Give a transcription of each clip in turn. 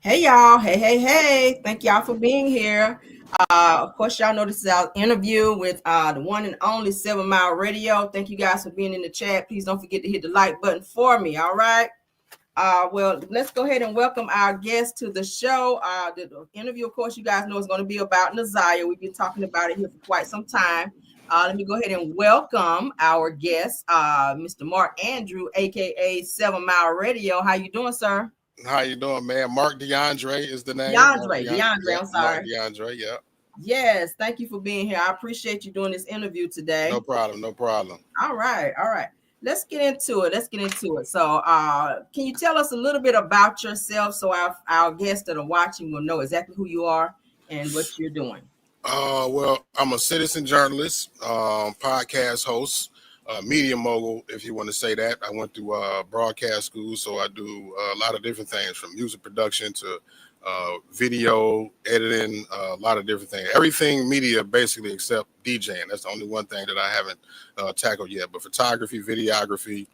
Hey y'all, hey. Thank y'all for being here. Of course, y'all know this is our interview with the one and only 7 Mile Radio. Thank you guys for being in the chat. Please don't forget to hit the like button for me, all right? Well, let's go ahead and welcome our guest to the show. The interview, of course, you guys know is going to be about Naziah. We've been talking about it here for quite some time. Let me go ahead and welcome our guest, Mr. Mark Andrew, aka 7 Mile Radio. How you doing, sir? How you doing, man? Mark DeAndre is the name. DeAndre, Yep, I'm Mark sorry. DeAndre. Yeah, Yes, thank you for being here. I appreciate you doing this interview no today. problem, no problem. All right. Let's get into it. So, can you tell us a little bit about yourself so our guests that are watching will know exactly who you are and what you're doing? Well, I'm a citizen journalist, podcast host, media mogul, if you want to say that. I went through broadcast school, so I do a lot of different things from music production to video editing, a lot of different things. Everything media, basically, except DJing. That's the only one thing that I haven't tackled yet. But photography, videography,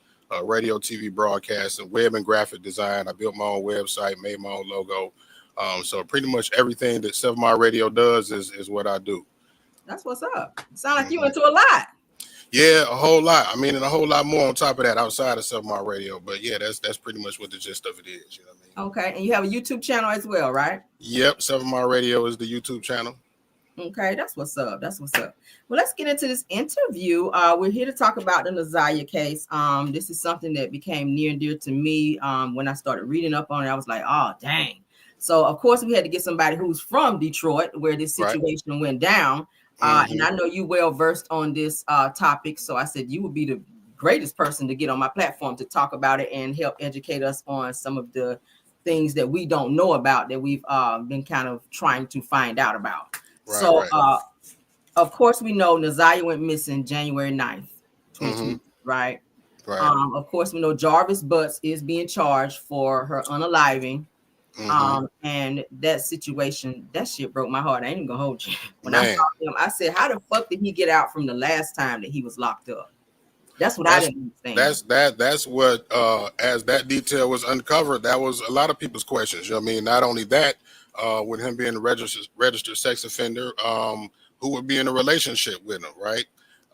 radio, TV broadcasting, web and graphic design. I built my own website, made my own logo. So pretty much everything that 7 Mile Radio does is what I do. That's what's up. Sound like you hmm into a lot. Yeah, a whole lot. I mean, and a whole lot more on top of that outside of 7 Mile Radio. But yeah, that's pretty much what the gist of it is. You know what I mean? Okay, and you have a YouTube channel as well, right? Yep, 7 Mile Radio is the YouTube channel. Okay, that's what's up. Well, let's get into this interview. We're here to talk about the Naziah case. This is something that became near and dear to me. When I started reading up on it, I was like, oh, dang. So, of course, we had to get somebody who's from Detroit, where this Right. situation went down. And hmm I know you well versed on this topic. So I said you would be the greatest person to get on my platform to talk about it and help educate us on some of the things that we don't know about that we've been kind of trying to find out about. Right. So, Right. of course, we know Naziah went missing January 9th, hmm 2020, right? Right. Of course, we know Jarvis Butts is being charged for her unaliving. hmm And that situation, that shit broke my heart. I ain't even gonna hold you. When I Man, saw him, I said, how the fuck did he get out from the last time that he was locked up? That's what I that's didn't understand. that's what as that detail was uncovered, that was a lot of people's questions. You know what I mean? Not only that, with him being a registered sex offender, who would be in a relationship with him, right?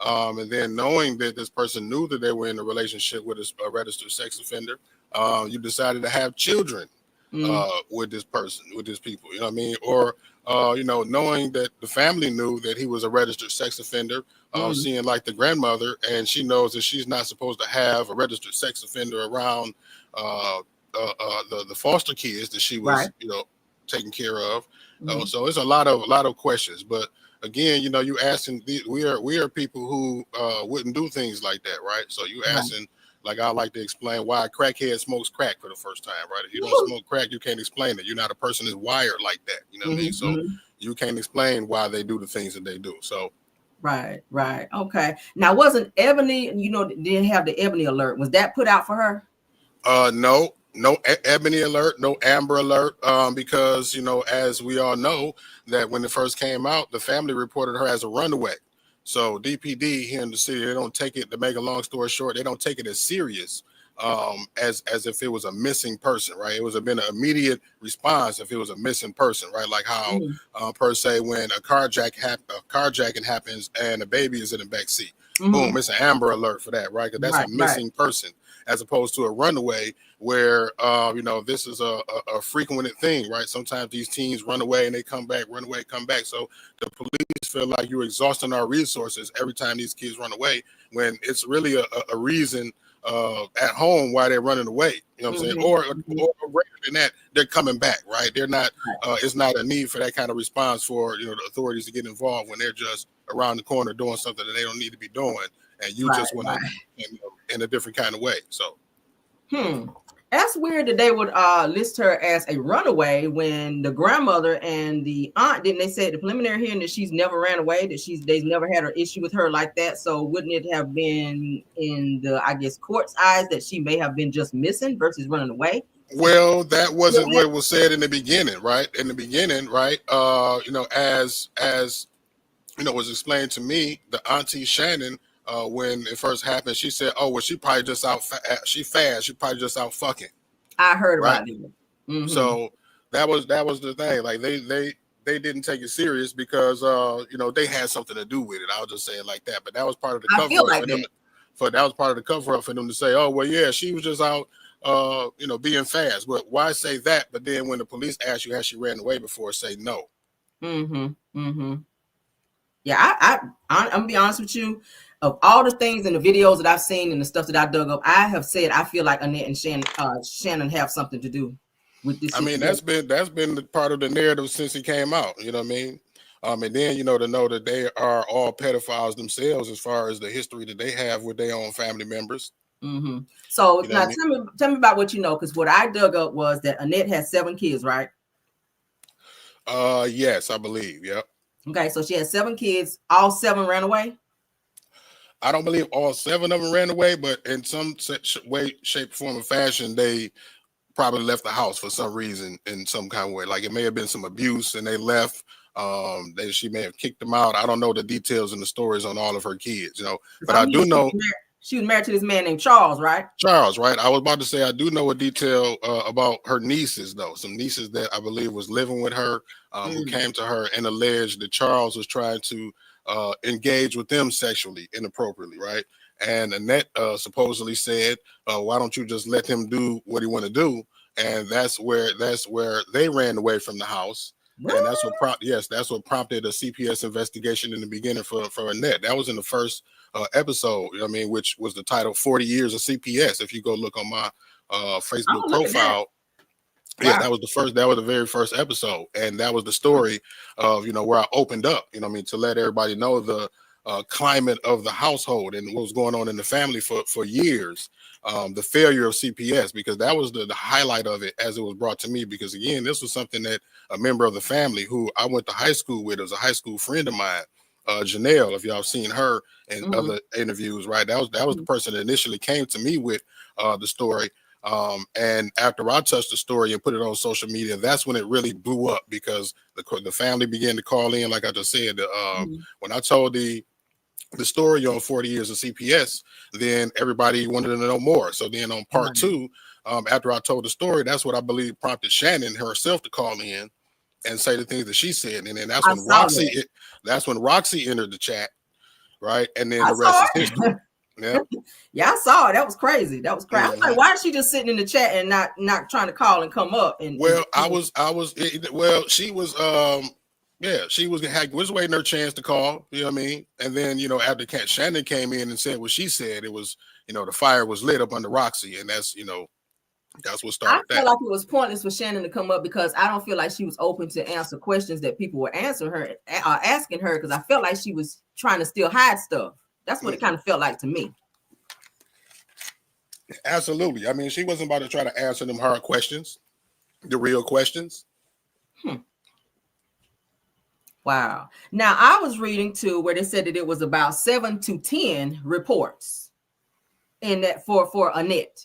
And then knowing that this person knew that they were in a relationship with a registered sex offender, you decided to have children Mm, with this person, with these people. You know what I mean? Or knowing that the family knew that he was a registered sex offender, mm, seeing like the grandmother, and she knows that she's not supposed to have a registered sex offender around uh, the foster kids that she right. was, taking care of. Mm, So it's a lot of questions, but again, you asking we are people who wouldn't do things like that, right? So you right. asking, like, I like to explain why a crackhead smokes crack for the first time, right? If you don't smoke crack, you can't explain it. You're not a person that's wired like that. You know what I mean? So Mhm. you can't explain why they do the things that they do. So Right. Okay. Now, wasn't Ebony, didn't have the Ebony alert? Was that put out for her? no Ebony alert, no Amber alert, because as we all know, that when it first came out, the family reported her as a runaway. So DPD here in the city, they don't take it. To make a long story short, they don't take it as serious as if it was a missing person, right? It was been an immediate response if it was a missing person, right? Like how Mhm. per se, when a carjacking happens and a baby is in the back seat, Mhm. boom, it's an Amber alert for that, right? Because that's a Right. missing person, as opposed to a runaway, where this is a frequented thing, right? Sometimes these teens run away and they come back, run away, come back. So the police feel like you're exhausting our resources every time these kids run away, when it's really a reason at home why they're running away. You know what I'm saying? Mhm. Mhm. Or greater than that, they're coming back, right? They're not. Right. It's not a need for that kind of response for the authorities to get involved when they're just around the corner doing something that they don't need to be doing, and you Right. just want to Right. in a different kind of way. So Hmm. That's weird that they would list her as a runaway when the grandmother and the aunt didn't they say at the preliminary hearing that she's never ran away, that they've never had an issue with her like that. So wouldn't it have been in the I guess court's eyes that she may have been just missing versus running away? well, that wasn't what was said in the beginning, right? In the beginning, right? As was explained to me, the auntie Shannon, when it first happened, she said, "Oh, well, she probably just out. She fast. She probably just out fucking." I heard Right. about it. Mm-hmm. So that was the thing. Like they didn't take it serious because you know, they had something to do with it. I'll just say it like that. But that was part of the I cover feel up like for them. that. That was part of the cover up for them to say, oh well, yeah, she was just out you know, being fast. But why say that? But then when the police ask you has she ran away before, say no. Yeah, I'm gonna be honest with you. Of all the things and the videos that I've seen and the stuff that I dug up, I have said I feel like Annette and Shannon have something to do with this I mean, situation. that's been the part of the narrative since he came out. You know what I mean? And then, you know, to know that they are all pedophiles themselves, as far as the history that they have with their own family members. So You know now what I mean? tell me about what you know, because what I dug up was that Annette has 7 kids, right? Yes, I believe. Yep. Okay, so she has 7 kids. All 7 ran away. I don't believe all 7 of them ran away, but in some way, shape, form, or fashion, they probably left the house for some reason in some kind of way. Like it may have been some abuse and they left. She may have kicked them out. I don't know the details and the stories on all of her kids, you know, but I do know she was married to this man named Charles, right? Charles, right? I was about to say I do know a detail about her nieces, though. Some nieces that I believe was living with her, who came to her and alleged that Charles was trying to engage with them sexually inappropriately, right? And Annette supposedly said, "Why don't you just let him do what he want to do?" And that's where they ran away from the house. What? And that's what prompted a CPS investigation in the beginning for Annette. That was in the first episode, you know what I mean, which was the title 40 Years of CPS. If you go look on my Facebook profile, yeah, that was the very first episode. And that was the story of, you know, where I opened up, you know what I mean, to let everybody know the climate of the household and what was going on in the family for years. The failure of CPS, because that was the highlight of it as it was brought to me. Because again, this was something that a member of the family who I went to high school with, as a high school friend of mine, Janelle, if y'all seen her in other interviews, right? That was the person that initially came to me with the story. And after I touched the story and put it on social media, that's when it really blew up, because the family began to call in. Like I just said, when I told the story on 40 Years of CPS, then everybody wanted to know more. So then on part 2, after I told the story, that's what I believe prompted Shannon herself to call in and say the things that she said. And then that's when Roxy entered the chat, right? And then the rest is history. Yeah. Yeah, I saw it. That was crazy. I was like, why is she just sitting in the chat and not trying to call and come up? And she was she was waiting her chance to call, you know what I mean? And then, you know, after Shannon came in and said what she said, it was, you know, the fire was lit up under Roxy, and that's, you know, that's what started that. I feel like it was pointless for Shannon to come up, because I don't feel like she was open to answer questions that people were asking her, because I felt like she was trying to still hide stuff. That's what it kind of felt like to me. Absolutely. I mean, she wasn't about to try to answer them hard questions, the real questions. Wow. Now, I was reading too where they said that it was about 7 to 10 reports in that for Annette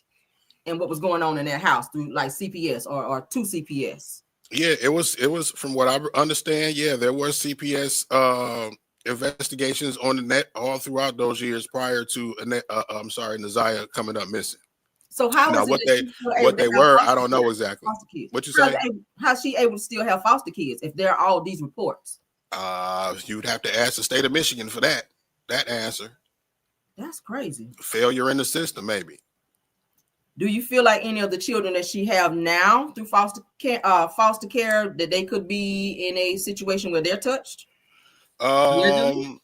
and what was going on in that house through like CPS or to CPS. Yeah, it was from what I understand. Yeah, there were CPS investigations on Annette all throughout those years prior to Annette, Naziah coming up missing. So how now, what they were, I don't know exactly. What you say? How's she able to still have foster kids if there are all these reports? You'd have to ask the state of Michigan for that answer. That's crazy. Failure in the system, maybe. Do you feel like any of the children that she have now through foster care that they could be in a situation where they're touched? I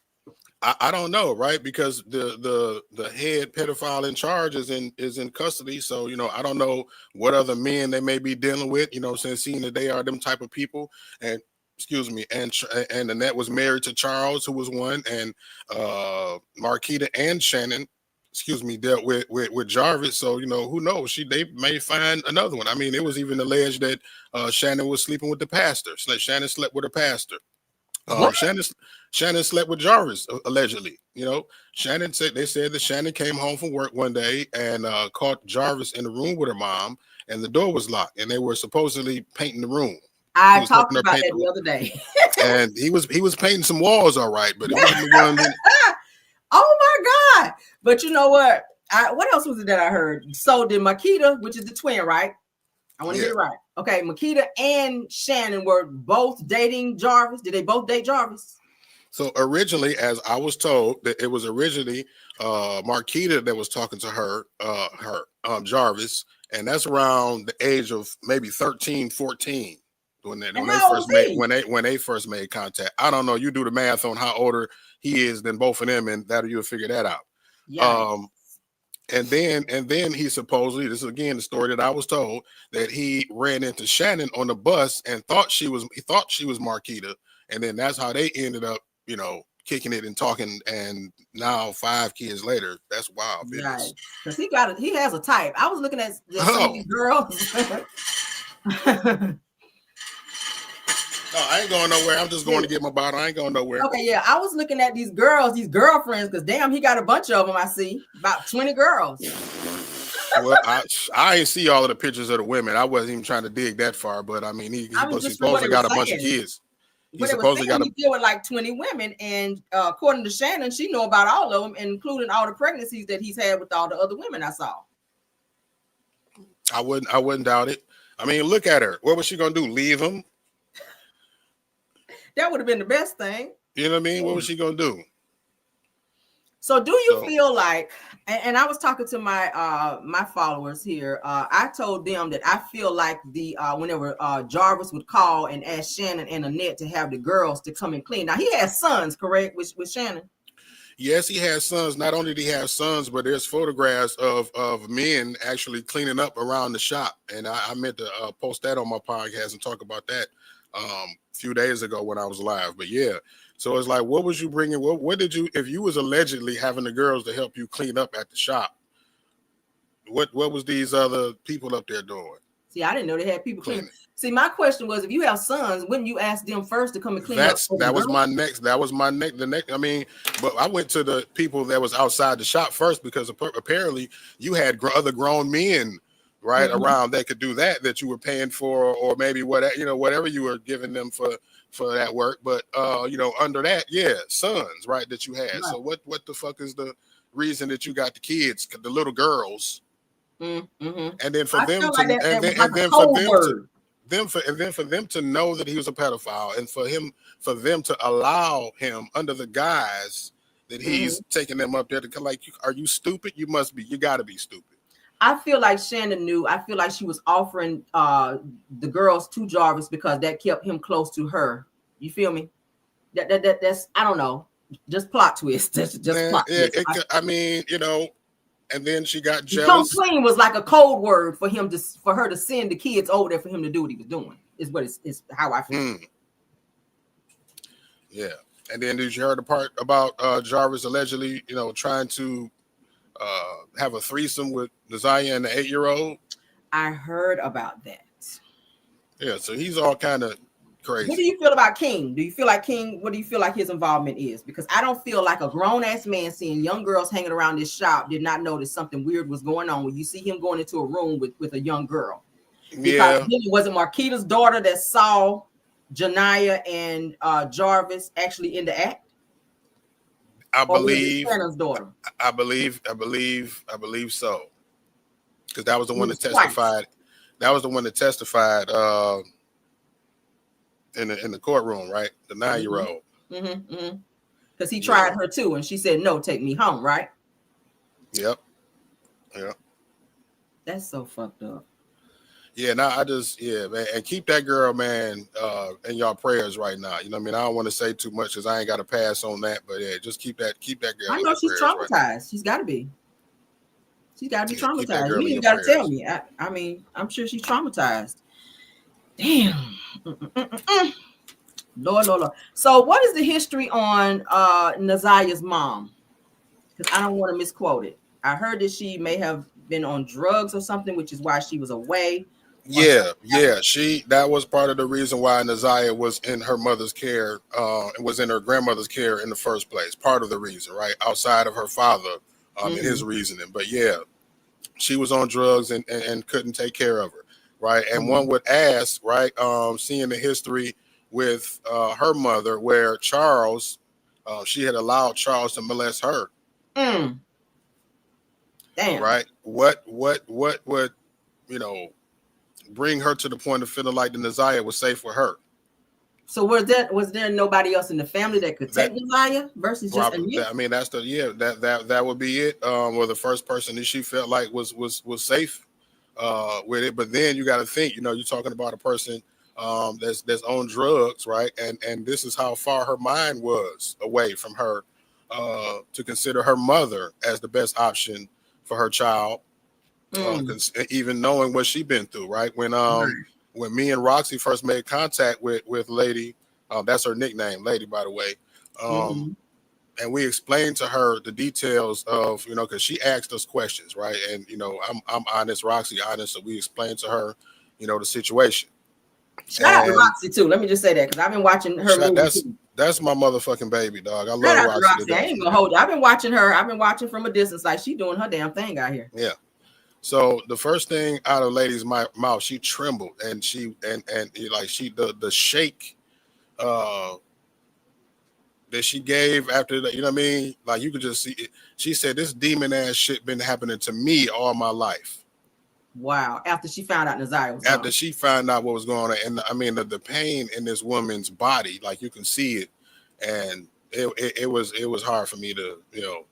don't know, right? Because the head pedophile in charge is in custody. So, you know, I don't know what other men they may be dealing with, you know, since seeing that they are them type of people. And and Annette was married to Charles, who was one, and Marquita and Shannon, dealt with Jarvis. So, you know, who knows? They may find another one. I mean, it was even alleged that Shannon was sleeping with the pastor. Shannon slept with a pastor. Shannon slept with Jarvis, allegedly. You know, they said that Shannon came home from work one day and caught Jarvis in the room with her mom, and the door was locked, and they were supposedly painting the room. I talked about that the other day. And he was painting some walls, all right, but it wasn't the one that... Oh my God. But you know what? What else was it that I heard? So did Makita, which is the twin, right? I want to get it right. Okay, Makita and Shannon were both dating Jarvis. Did they both date Jarvis? So originally, as I was told, that it was originally Marquita that was talking to her Jarvis, and that's around the age of maybe 13, 14 when they first made contact. I don't know. You do the math on how older he is than both of them, and that you'll figure that out. Yeah. And then he supposedly, this is again the story that I was told, that he ran into Shannon on the bus and thought she was Marquita, and then that's how they ended up, kicking it and talking. And now 5 kids later, that's wild business. Because he has a type. I was looking at some of these girls. No, I ain't going nowhere. I'm just going to get my bottle. I ain't going nowhere. Okay, yeah. I was looking at these girls, these girlfriends, because damn, he got a bunch of them. I see about 20 girls. Well, I ain't see all of the pictures of the women. I wasn't even trying to dig that far, but I mean, he supposedly got a bunch of kids. He supposedly got deal with like 20 women, and according to Shannon, she know about all of them, including all the pregnancies that he's had with all the other women I saw. I wouldn't doubt it. I mean, look at her. What was she gonna do? Leave him? That would have been the best thing. You know what I mean? What was she gonna do? So do you feel like, and I was talking to my my followers here, I told them that I feel like whenever Jarvis would call and ask Shannon and Annette to have the girls to come and clean. Now he has sons, correct, with Shannon? Yes, he has sons. Not only did he have sons, but there's photographs of men actually cleaning up around the shop. And I meant to post that on my podcast and talk about that a few days ago when I was live. But yeah, so it's like, what was you bringing? What did you, if you was allegedly having the girls to help you clean up at the shop, what was these other people up there doing? See, I didn't know they had people cleaning. See, my question was, if you have sons, wouldn't you ask them first to come and clean up? That was my next. I mean, but I went to the people that was outside the shop first, because apparently you had other grown men right around that could do that you were paying for, or maybe whatever you were giving them for that work. But under that, yeah, sons, right, that you had. Right. So what the fuck is the reason that you got the kids, the little girls, and then for them for them to know that he was a pedophile, and for them to allow him under the guise that he's taking them up there to, like, are you stupid? You got to be stupid. I feel like Shannon knew. I feel like she was offering the girls to Jarvis because that kept him close to her. You feel me? That's, I don't know, just plot twist. Plot twist. I mean, and then she got jealous. Come clean was like a code word for her to send the kids over there for him to do what he was doing. Is how I feel. Yeah. And then did you hear the part about Jarvis allegedly, trying to have a threesome with Naziah and the 8-year-old? I heard about that. Yeah, so he's all kind of crazy. What do you feel about King? What do you feel like his involvement is? Because I don't feel like a grown-ass man seeing young girls hanging around this shop did not notice something weird was going on when you see him going into a room with a young girl. Because it wasn't Marquita's daughter that saw Janiyah and Jarvis actually in the act. I believe Shannon's daughter. I believe so. Because that was the one that testified. That was the one that testified in the courtroom, right? The 9-year-old. Because he tried her too, and she said, "No, take me home," right? Yep. That's so fucked up. Yeah, man, and keep that girl, man, in y'all prayers right now. You know what I mean? I don't want to say too much because I ain't got to pass on that, but yeah, just keep that girl. I know she's traumatized. Right, she's got to be. She's got to be traumatized. You ain't got to tell me. I mean, I'm sure she's traumatized. Damn. Lord. So what is the history on Naziah's mom? Because I don't want to misquote it. I heard that she may have been on drugs or something, which is why she was away. Yeah. That was part of the reason why Naziah was in her mother's care, and was in her grandmother's care in the first place. Part of the reason, right? Outside of her father, and his reasoning. But yeah, she was on drugs and couldn't take care of her, right? And one would ask, right, seeing the history with her mother, where Charles, she had allowed Charles to molest her. Damn. Right? What would, bring her to the point of feeling like the Neziah was safe with her. So was there nobody else in the family that could take Neziah versus just Annette? I mean, that's that would be it. Or the first person that she felt like was safe with it. But then you got to think, you're talking about a person that's on drugs, right? And this is how far her mind was away from her to consider her mother as the best option for her child, even knowing what she'd been through, right? When me and Roxy first made contact with Lady, that's her nickname, Lady, by the way. And we explained to her the details of, because she asked us questions, right? And, I'm honest, Roxy honest. So we explained to her, the situation. Shout out to Roxy too. Let me just say that because I've been watching her movie. That's my motherfucking baby, dog. I love Roxy. I ain't gonna hold you. I've been watching her. I've been watching from a distance, like she doing her damn thing out here. Yeah. So the first thing out of Lady's mouth, she trembled, and the shake that she gave after that, you know what I mean? Like you could just see it. She said, "This demon ass shit been happening to me all my life." Wow. After she found out Neziah was After she found out what was going on, and I mean the pain in this woman's body, like you can see it, and it was hard for me to to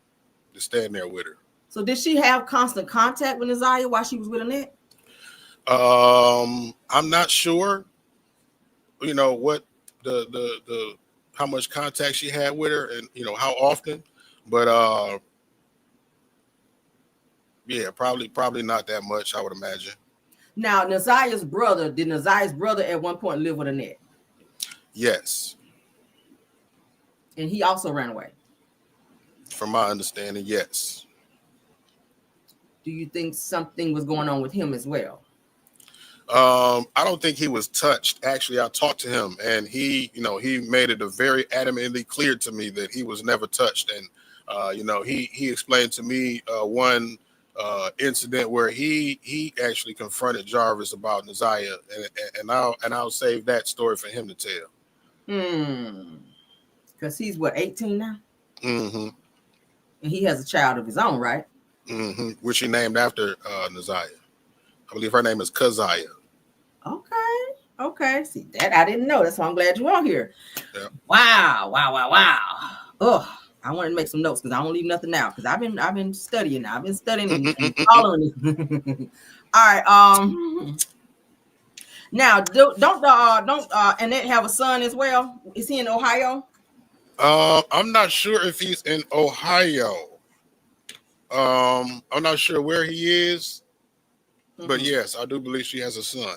stand there with her. So did she have constant contact with Neziah while she was with Annette? I'm not sure. What the how much contact she had with her, and how often, but yeah, probably not that much, I would imagine. Now, did Neziah's brother at one point live with Annette? Yes. And he also ran away? From my understanding, yes. Do you think something was going on with him as well? I don't think he was touched. Actually, I talked to him, and he made it very adamantly clear to me that he was never touched. And he explained to me one incident where he actually confronted Jarvis about Neziah, and I'll save that story for him to tell. Because he's 18 now? Mm-hmm. And he has a child of his own, right? Mm-hmm. Which he named after Neziah. I believe her name is Keziah. Okay. See, that I didn't know. That's why I'm glad you're on here. Yeah. Wow. Oh, I wanted to make some notes because I don't leave nothing out because I've been studying now. I've been studying and following this. All right. Now don't Annette have a son as well? Is he in Ohio? I'm not sure if he's in Ohio. I'm not sure where he is, but yes, I do believe she has a son.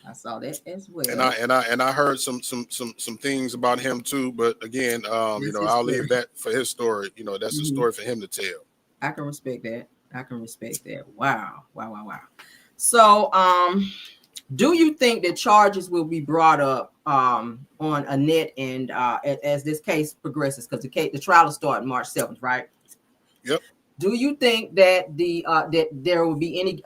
I saw that as well. And I heard some things about him too, but again, I'll leave that for his story. That's a story for him to tell. I can respect that. Wow. So, do you think that charges will be brought up on Annette and as this case progresses? Because the trial will start March 7th, right? Yep. Do you think that that there will be any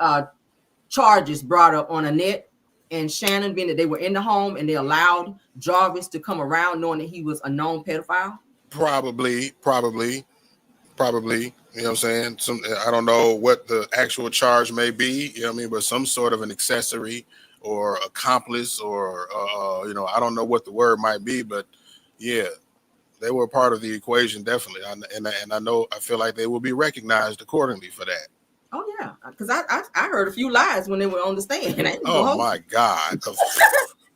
charges brought up on Annette and Shannon, being that they were in the home and they allowed Jarvis to come around knowing that he was a known pedophile? Probably. You know what I'm saying? I don't know what the actual charge may be, but some sort of an accessory or accomplice or, I don't know what the word might be, but yeah, they were part of the equation, definitely. And I feel like they will be recognized accordingly for that. Oh, yeah, because I heard a few lies when they were on the stand. Oh, my God.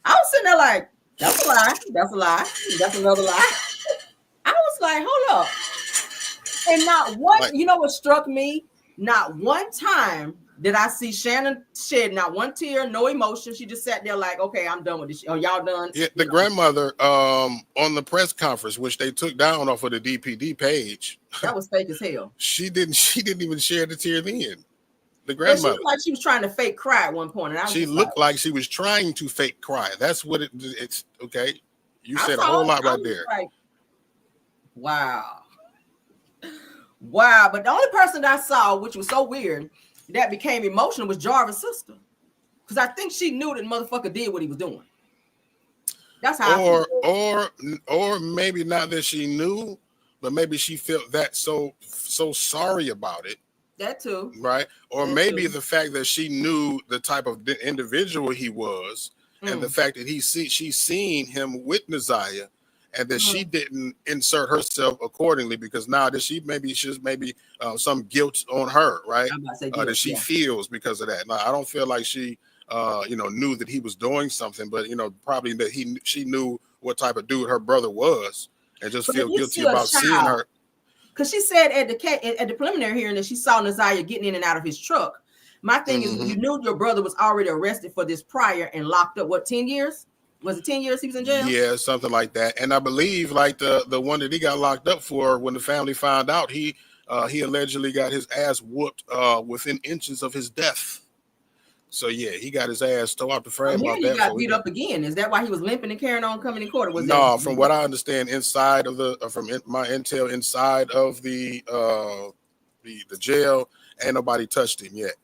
I was sitting there like, that's a lie. That's another lie. I was like, hold up. And not one, what struck me? Not one time did I see Shannon shed not one tear, no emotion. She just sat there like, okay, I'm done with this. Are y'all done? Yeah, the grandmother on the press conference, which they took down off of the DPD page. That was fake as hell. She didn't even shed a tear then. The grandmother. She looked like she was trying to fake cry at one point. And she looked like she was trying to fake cry. That's what it's okay. You said a whole lot right there. Like, wow. But the only person that I saw, which was so weird, that became emotional was Jarvis' sister. Because I think she knew that motherfucker did what he was doing. That's how or maybe not that she knew, but maybe she felt that so sorry about it That too. Right. Or That maybe too. the fact that she knew the type of individual he was, and the fact that she's seen him with Naziah, and that she didn't insert herself accordingly, because now that she's some guilt on her, right? I'm about to say guilt, That she feels because of that. Now, I don't feel like she knew that he was doing something, but probably that she knew what type of dude her brother was, and just feel guilty about seeing her. Because she said at the preliminary hearing that she saw Naziah getting in and out of his truck. My thing is, you knew your brother was already arrested for this prior and locked up. What, 10 years? Was it 10 years he was in jail? Yeah, something like that. And I believe like the one that he got locked up for, when the family found out, he allegedly got his ass whooped within inches of his death. So yeah, he got his ass tore out the frame. He got beat up again. Is that why he was limping and carrying on coming in court? From what I understand, inside of my intel, inside of the jail, ain't nobody touched him yet.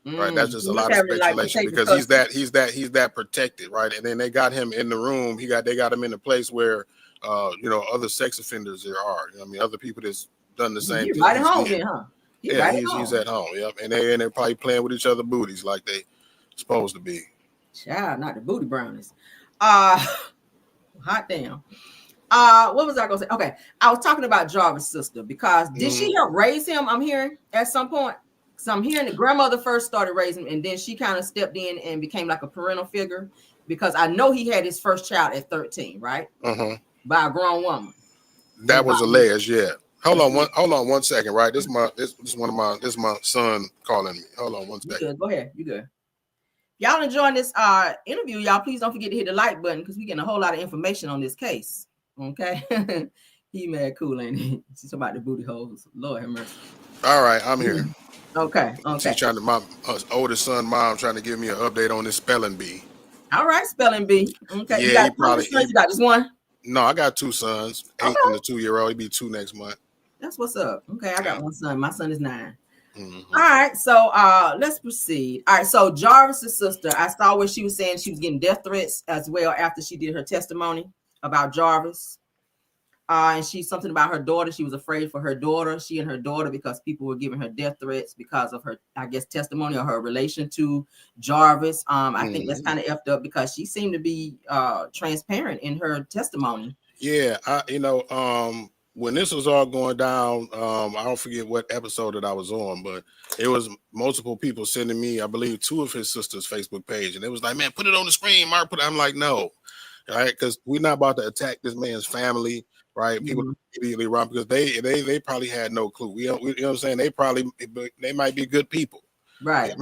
Right, that's just a lot of speculation, because he's that protected, right? And then they got him in the room. They got him in a place where other sex offenders there are. Other people that's done the same thing. Right at home, then, huh? He's at home. Yep, and they're probably playing with each other booties like they supposed to be. Child, not the booty brownies. Hot damn. What was I gonna say? Okay, I was talking about Jarvis' sister, because did she help raise him? I'm hearing at some point. So I'm hearing the grandmother first started raising him, and then she kind of stepped in and became like a parental figure, because I know he had his first child at 13, right? By a grown woman. That was alleged, yeah. Hold on one second, right? This is my son calling me. Hold on one second. You good. Go ahead. You good. Y'all enjoying this interview, y'all please don't forget to hit the like button, because we're getting a whole lot of information on this case. Okay. He mad cool, ain't he? She's about the booty holes. Lord have mercy. All right, I'm here. Okay. She's my oldest son, mom, trying to give me an update on this spelling bee. All right, spelling bee. Okay. Yeah, you got just one? No, I got two sons, 8 and a 2-year-old. He'll be 2 next month. That's what's up. Okay, I got one son. My son is 9. All right, so let's proceed. All right, so Jarvis' sister, I saw where she was saying she was getting death threats as well after she did her testimony about Jarvis. And she's something about her daughter. She was afraid for her daughter, she and her daughter, because people were giving her death threats because of her, I guess, testimony or her relation to Jarvis. I think that's kind of effed up, because she seemed to be transparent in her testimony. Yeah, when this was all going down, I don't forget what episode that I was on, but it was multiple people sending me, I believe, 2 of his sister's Facebook page, and it was like, man, put it on the screen, Mark. I'm like, no, right? Because we're not about to attack this man's family. Right, people immediately run, because they probably had no clue. You know what I'm saying? They might be good people. Right.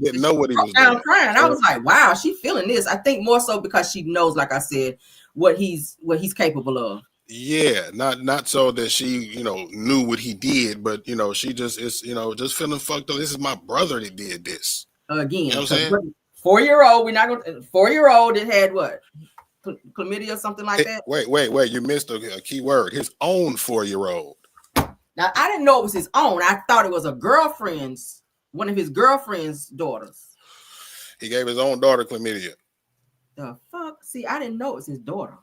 Didn't know what he was doing. Crying. I was like, wow, she feeling this. I think more so because she knows, like I said, what he's capable of. Yeah, not so that she knew what he did, but she just is just feeling fucked up. This is my brother that did this again. You know what I'm saying? 4-year-old. We're not going to 4-year-old that had what? Chlamydia or something like that. Wait, you missed a key word. His own 4-year-old. Now, I didn't know it was his own. I thought it was one of his girlfriend's daughters. He gave his own daughter chlamydia. The fuck? See, I didn't know it was his daughter.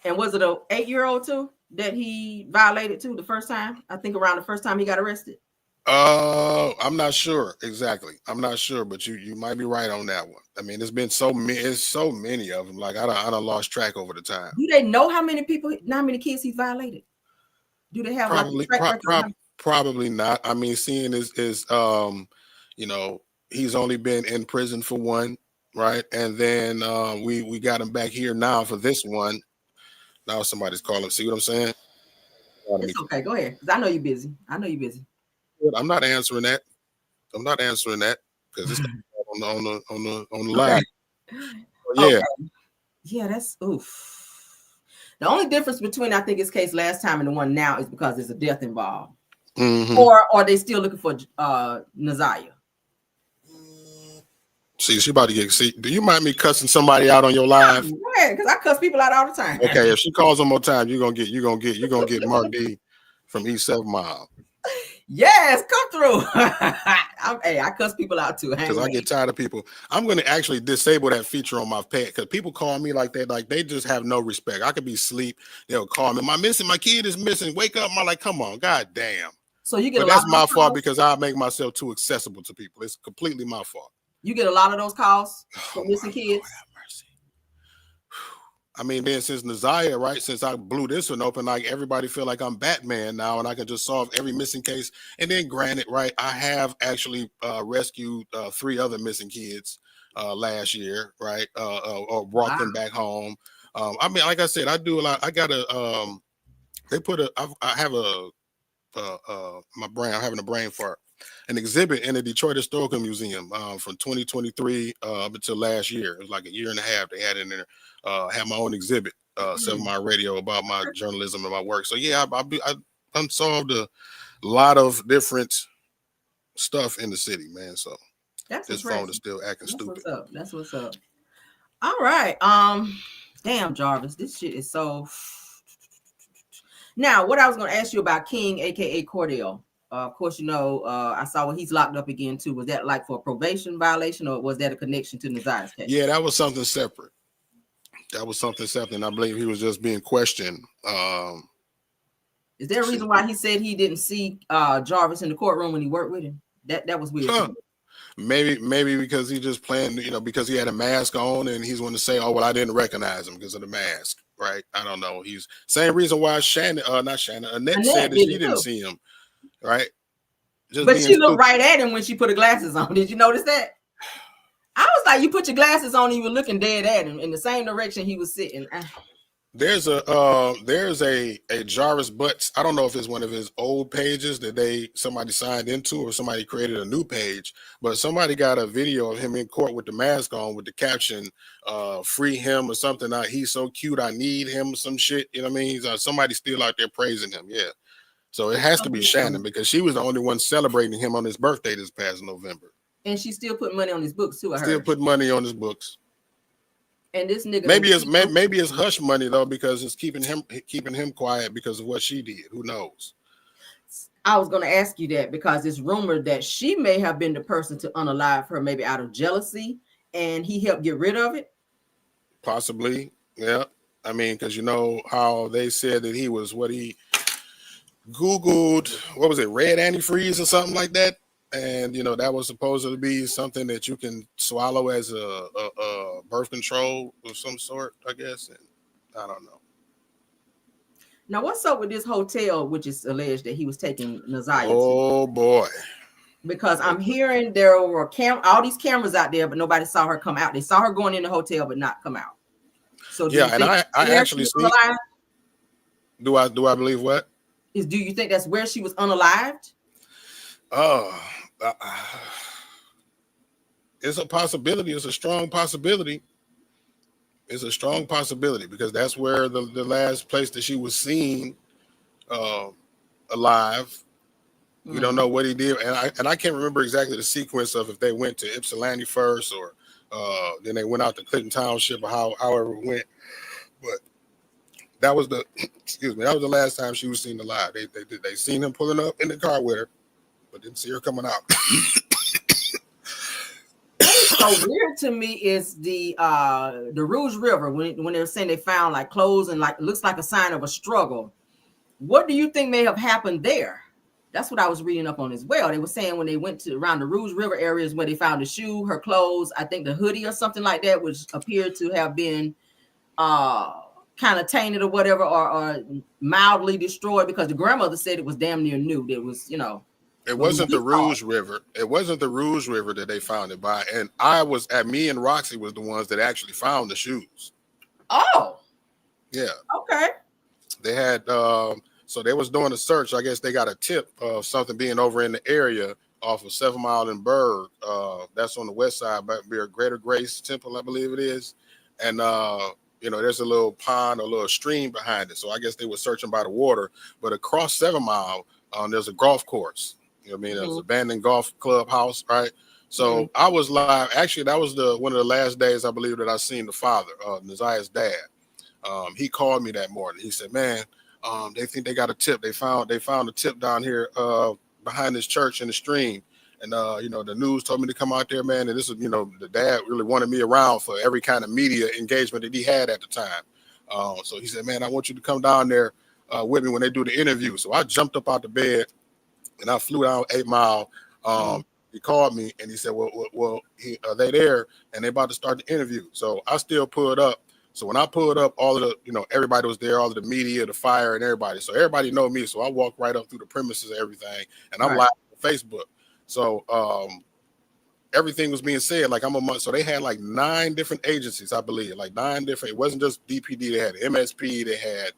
And was it an 8-year-old too that he violated too the first time? I think around the first time he got arrested. I'm not sure exactly. I'm not sure, but you might be right on that one. I mean, it's been so many of them. Like I done lost track over the time. Do they know how many kids he's violated? Do they have probably not. I mean, seeing is he's only been in prison for one, right? And then we got him back here now for this one. Now somebody's calling. See what I'm saying? It's okay. Go ahead, because I know you're busy. I'm not answering that because it's on the line. Yeah. Okay. Yeah, that's oof. The only difference between I think his case last time and the one now is because there's a death involved. Or are they still looking for Naziah? See, she about to get. See, do you mind me cussing somebody out on your live? Yeah, because I cuss people out all the time. Okay, if she calls one more time, you're gonna get Mark D from East 7 Mile. Yes, come through. I cuss people out too. Because I get tired of people. I'm going to actually disable that feature on my pet, because people call me like that. Like they just have no respect. I could be asleep. They'll call me. My kid is missing. Wake up. I'm like, come on. God damn. So you get But a lot that's of my those fault calls? because I make myself too accessible to people. It's completely my fault. You get a lot of those calls Oh, for missing my kids? Lord have mercy. I mean, then since Naziah, right, since I blew this one open, like everybody feel like I'm Batman now and I can just solve every missing case. And then granted, right, I have actually rescued 3 other missing kids last year, right, or brought Wow. them back home. I mean, like I said, I do a lot. I got I have my brain, I'm having a brain fart. An exhibit in the Detroit Historical Museum from 2023 up until last year. It was like a year and a half. They had it in there. Had my own exhibit, 7 Mile Radio, about my journalism and my work. So yeah, I unsolved a lot of different stuff in the city, man. So That's this phone is still acting That's stupid. what's up. That's what's up. All right. Damn, Jarvis, this shit is so. Now, what I was going to ask you about King, aka Cordell. Of course, you know, I saw when he's locked up again too. Was that like for a probation violation, or was that a connection to Naziah's case? Yeah, that was something separate. That was something separate. I believe he was just being questioned. Is there a reason why he said he didn't see Jarvis in the courtroom when he worked with him? That was weird. Huh. Maybe because he just playing, you know, because he had a mask on and he's going to say, oh, well, I didn't recognize him because of the mask, right? I don't know. He's same reason why Annette said that she didn't see him, right? Just but she looked right at him when she put her glasses on. Did you notice that? I was like, you put your glasses on and you were looking dead at him in the same direction he was sitting. There's a Jarvis Butts. I don't know if it's one of his old pages that somebody signed into or somebody created a new page, but somebody got a video of him in court with the mask on with the caption, free him or something. He's so cute, I need him, some shit. You know what I mean? Somebody's still out there praising him. Yeah. So it has to be Shannon because she was the only one celebrating him on his birthday this past November. And she still put money on his books too, I heard. Still put money on his books. And this nigga maybe it's hush money though, because it's keeping him quiet because of what she did. Who knows? I was going to ask you that because it's rumored that she may have been the person to unalive her, maybe out of jealousy, and he helped get rid of it. Possibly, yeah. I mean, because you know how they said that he was what he Googled, what was it, red antifreeze or something like that. And, you know, that was supposed to be something that you can swallow as a birth control of some sort, I guess. And I don't know. Now, what's up with this hotel, which is alleged that he was taking Naziah to? Oh, boy. Because I'm hearing there were all these cameras out there, but nobody saw her come out. They saw her going in the hotel, but not come out. So yeah, and I actually see. Do I believe what? Do you think that's where she was unalived? It's a possibility. It's a strong possibility. It's a strong possibility because that's where the last place that she was seen alive. We don't know what he did, and I can't remember exactly the sequence of if they went to Ypsilanti first or then they went out to Clinton Township or however it went. But that was the last time she was seen alive. They seen him pulling up in the car with her, but didn't see her coming out. What's so weird to me is the Rouge River when they're saying they found like clothes and like looks like a sign of a struggle. What do you think may have happened there? That's what I was reading up on as well. They were saying when they went to around the Rouge River areas where they found the shoe, her clothes, I think the hoodie or something like that, which appeared to have been kind of tainted or whatever, or mildly destroyed because the grandmother said it was damn near new. It was, you know. It wasn't the Rouge River. It wasn't the Rouge River that they found it by. And me and Roxy was the ones that actually found the shoes. Oh. Yeah. Okay. They had, so they was doing a search. I guess they got a tip of something being over in the area off of 7 Mile and Berg. That's on the west side, by Greater Grace Temple, I believe it is. And, you know, there's a little pond, a little stream behind it. So I guess they were searching by the water. But across 7 Mile, there's a golf course. You know what I mean? There's an abandoned golf clubhouse, right? So I was live. Actually, that was one of the last days, I believe, that I seen the father, Naziah's dad. He called me that morning. He said, man, they think they got a tip. They found a tip down here behind this church in the stream. And, you know, the news told me to come out there, man. And this is, you know, the dad really wanted me around for every kind of media engagement that he had at the time. So he said, man, I want you to come down there with me when they do the interview. So I jumped up out the bed and I flew down 8 Mile. He called me and he said, well, are they there? And they about to start the interview. So I still pulled up. So when I pulled up, all of the, everybody was there, all of the media, the fire, and everybody. So everybody know me. So I walked right up through the premises and everything, and I'm live on Facebook. So everything was being said like I'm a month. So they had like 9 different agencies, I believe, like 9 different. It wasn't just DPD. They had MSP. They had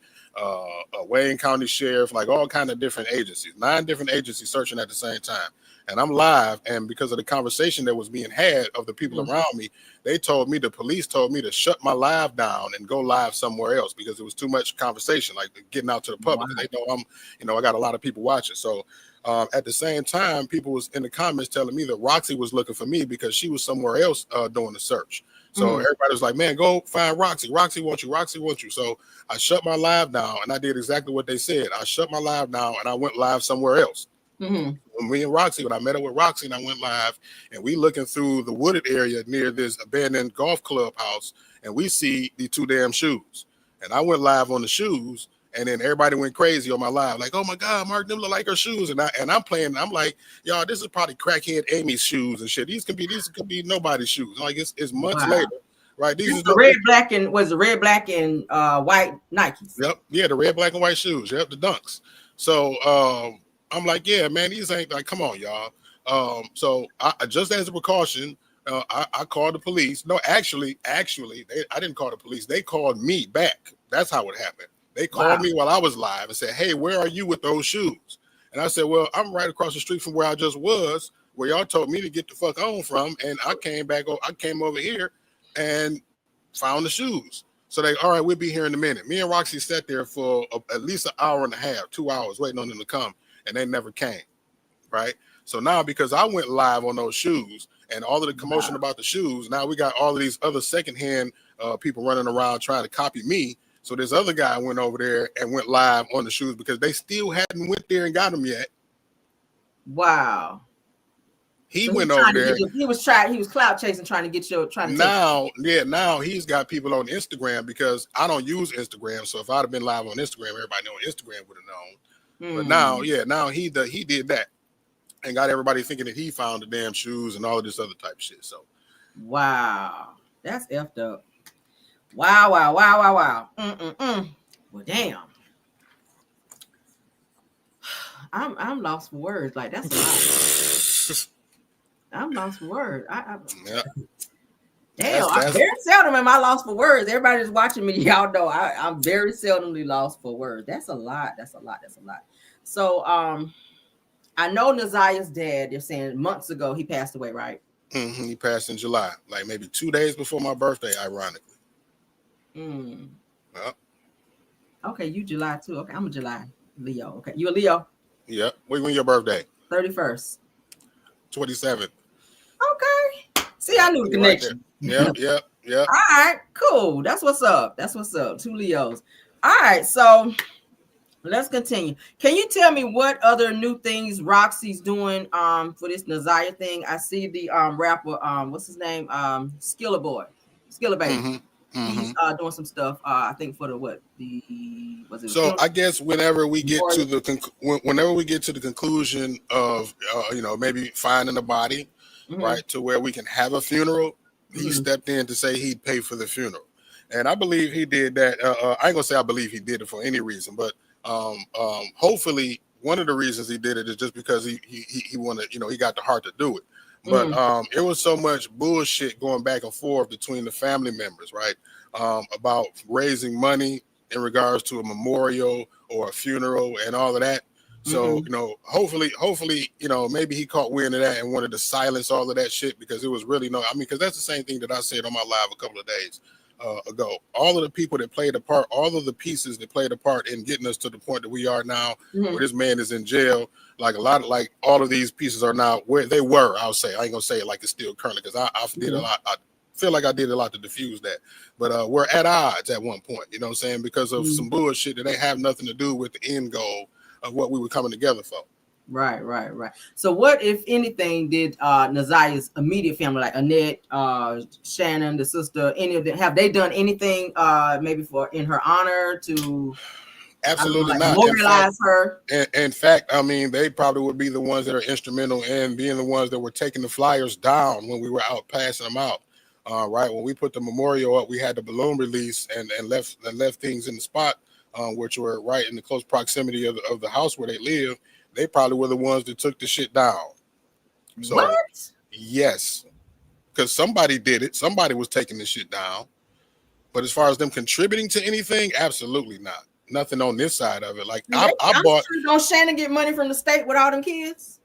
Wayne County Sheriff, like all kind of different agencies. 9 different agencies searching at the same time. And I'm live, and because of the conversation that was being had of the people around me, the police told me to shut my live down and go live somewhere else because it was too much conversation, like getting out to the public. They know I got a lot of people watching. So at the same time, people was in the comments telling me that Roxy was looking for me because she was somewhere else doing the search. So everybody was like, man, go find Roxy. Roxy wants you. Roxy wants you. So I shut my live down, and I did exactly what they said. I shut my live down, and I went live somewhere else. When I met up with Roxy and I went live, and we looking through the wooded area near this abandoned golf club house, and we see the 2 damn shoes. And I went live on the shoes, and then everybody went crazy on my live, like, oh my God, Mark, them look like her shoes. And I'm playing, I'm like, y'all, this is probably crackhead Amy's shoes and shit. These could be nobody's shoes. Like it's months later. Right. These are the red, black, and white Nikes. Yep. Yeah, the red, black, and white shoes. Yep, the Dunks. So I'm like, yeah, man, these ain't like, come on, y'all. So I just as a precaution, I called the police. No, actually, I didn't call the police. They called me back. That's how it happened. They called me while I was live and said, hey, where are you with those shoes? And I said, well, I'm right across the street from where I just was, where y'all told me to get the fuck on from. And I came over here and found the shoes. So they, all right, we'll be here in a minute. Me and Roxy sat there for at least an hour and a half, 2 hours waiting on them to come. And they never came, right? So now because I went live on those shoes and all of the commotion about the shoes, now we got all of these other secondhand people running around trying to copy me. So this other guy went over there and went live on the shoes because they still hadn't went there and got them yet. Wow. He went over there. He was clout chasing, trying to get you. Now he's got people on Instagram because I don't use Instagram. So if I'd have been live on Instagram, everybody on Instagram would have known. But now he did that and got everybody thinking that he found the damn shoes and all of this other type of shit. So, wow, that's effed up. Wow. Well, damn, I'm lost for words. Like that's a lot. I'm lost for words. Damn, I'm very seldom am I lost for words. Everybody's watching me. Y'all know I'm very seldomly lost for words. That's a lot. So I know Naziah's dad, they're saying months ago he passed away, right? He passed in July, like maybe 2 days before my birthday, ironically. Yep. Okay, you July too. Okay, I'm a July Leo. Okay, you a Leo? Yep. When your birthday? 31st. 27th. Okay. See, I knew the connection. Yep. All right, cool. That's what's up. 2 Leos. All right, so let's continue. Can you tell me what other new things Roxy's doing for this Naziah thing? I see the rapper, what's his name? Skilla Baby. He's doing some stuff. I think for the I guess whenever we get to the conclusion of maybe finding a body, right, to where we can have a funeral, he stepped in to say he'd pay for the funeral, and I believe he did that. I ain't gonna say I believe he did it for any reason, but hopefully one of the reasons he did it is just because he wanted, he got the heart to do it. But it was so much bullshit going back and forth between the family members, right? About raising money in regards to a memorial or a funeral and all of that. So, hopefully, maybe he caught wind of that and wanted to silence all of that shit because it was really because that's the same thing that I said on my live a couple of days ago. All of the people that played a part, all of the pieces that played a part in getting us to the point that we are now, where this man is in jail. Like all of these pieces are now where they were. I'll say, I ain't gonna say it like it's still currently because I did a lot. I feel like I did a lot to diffuse that, but we're at odds at one point. You know what I'm saying? Because of some bullshit that they have nothing to do with the end goal of what we were coming together for. Right. So what, if anything, did Naziah's immediate family, like Annette, Shannon, the sister, any of them, have they done anything maybe in her honor to Absolutely like not. mobilize her. In fact, I mean, they probably would be the ones that are instrumental in being the ones that were taking the flyers down when we were out passing them out. Right when we put the memorial up, we had the balloon release and left things in the spot, which were right in the close proximity of the house where they live. They probably were the ones that took the shit down. So What? yes, because somebody did it. Somebody was taking the shit down. But as far as them contributing to anything, absolutely not. Nothing on this side of it. Like I bought. Sure, don't Shannon get money from the state with all them kids?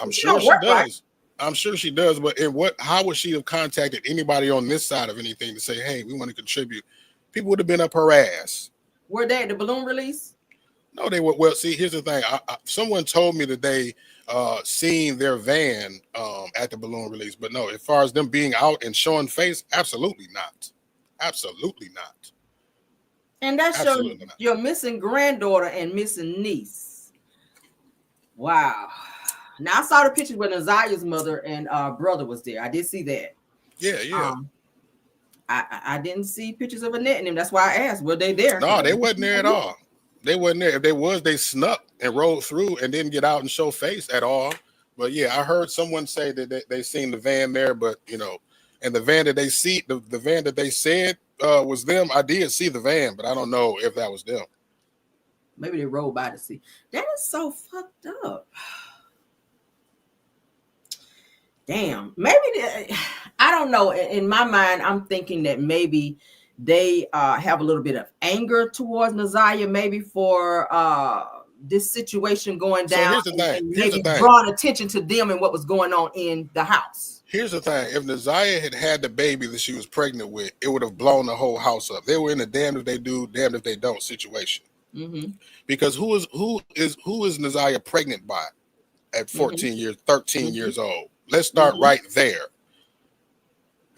I'm sure she does. Right? I'm sure she does. But how would she have contacted anybody on this side of anything to say, hey, we want to contribute? People would have been up her ass. Were they at the balloon release? No, they were. Well, see, here's the thing. Someone told me that they seen their van at the balloon release. But no, as far as them being out and showing face, absolutely not. Absolutely not. And that's your missing granddaughter and missing niece. Wow. Now I saw the pictures where Nazia's mother and brother was there. I did see that. Yeah. I didn't see pictures of Annette and them. That's why I asked, were they there? No, they wasn't there at all. They wasn't there. If they was, they snuck and rolled through and didn't get out and show face at all. But yeah, I heard someone say that they seen the van there, but and the van that they see, the van that they said was them. I did see the van, but I don't know if that was them. Maybe they rolled by to see. That is so fucked up. Damn. Maybe I don't know. In my mind, I'm thinking that maybe they have a little bit of anger towards Nazia, maybe for this situation going down. So here's the thing. Maybe drawing attention to them and what was going on in the house. Here's the thing. If Nazia had the baby that she was pregnant with, it would have blown the whole house up. They were in a damned if they do, damned if they don't situation. Mm-hmm. Because who is Nazia pregnant by at 14 years, 13 years old? Let's start right there.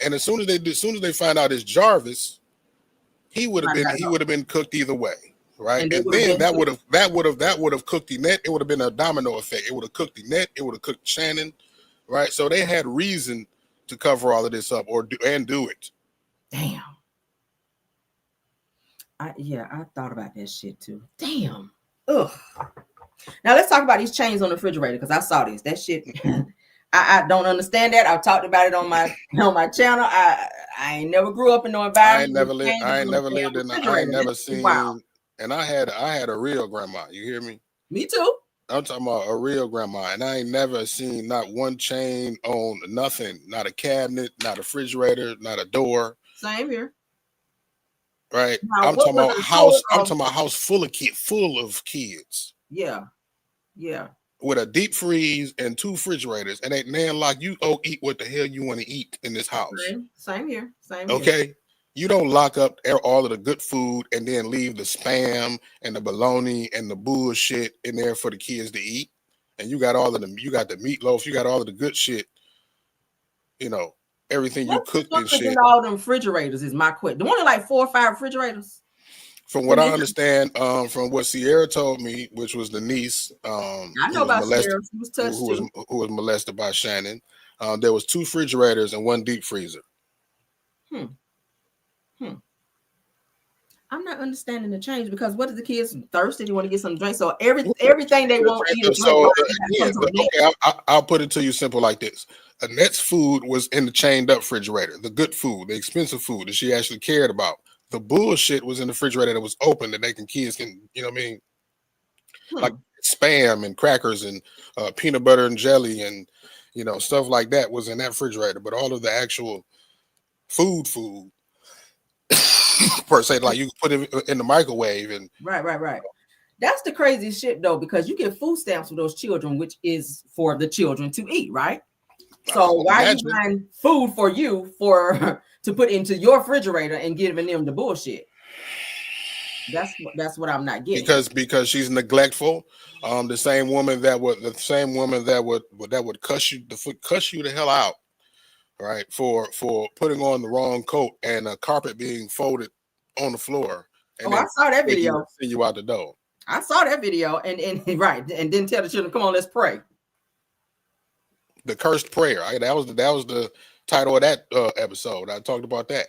And as soon as they find out it's Jarvis, he would have been cooked either way, right? And then that would have cooked Annette. It would have been a domino effect. It would have cooked Annette. It would have cooked Shannon, right? So they had reason to cover all of this up or do it. Damn. I thought about that shit too. Damn. Ugh. Now let's talk about these chains on the refrigerator because I saw this. That shit. I don't understand that. I've talked about it on my channel. I ain't never grew up in no environment. I ain't never seen. Wow. And I had a real grandma. You hear me? Me too. I'm talking about a real grandma, and I ain't never seen not one chain on nothing, not a cabinet, not a refrigerator, not a door. Same here. Right. Now, I'm talking about house. I'm talking about house full of kids. Yeah. With a deep freeze and 2 refrigerators, and ain't nan like you eat what the hell you want to eat in this house. Same here. Okay. You don't lock up all of the good food and then leave the spam and the bologna and the bullshit in there for the kids to eat. And you got you got the meatloaf, you got all of the good shit. Everything you cook and shit. All them refrigerators is my question. The one like 4 or 5 refrigerators. From what I understand, from what Sierra told me, which was the niece, I know about Sierra. She was touched who was molested by Shannon. There was 2 refrigerators and 1 deep freezer. I'm not understanding the change because what if the kids thirsty? You want to get some drink? So everything they want to eat. So I'll put it to you simple like this: Annette's food was in the chained up refrigerator, the good food, the expensive food that she actually cared about. The bullshit was in the refrigerator that was open that kids can, like spam and crackers and peanut butter and jelly and stuff like that was in that refrigerator. But all of the actual food per se, like you put it in the microwave and right. That's the crazy shit though, because you get food stamps for those children, which is for the children to eat, right? So why are you buying food for you to put into your refrigerator and giving them the bullshit? That's what I'm not getting. Because she's neglectful. The same woman that would cuss you the hell out, right? For putting on the wrong coat and a carpet being folded on the floor. And I saw that video. Send you out the door. I saw that video and right, and didn't tell the children, come on, let's pray. The cursed prayer. That was the title of that episode. I talked about that.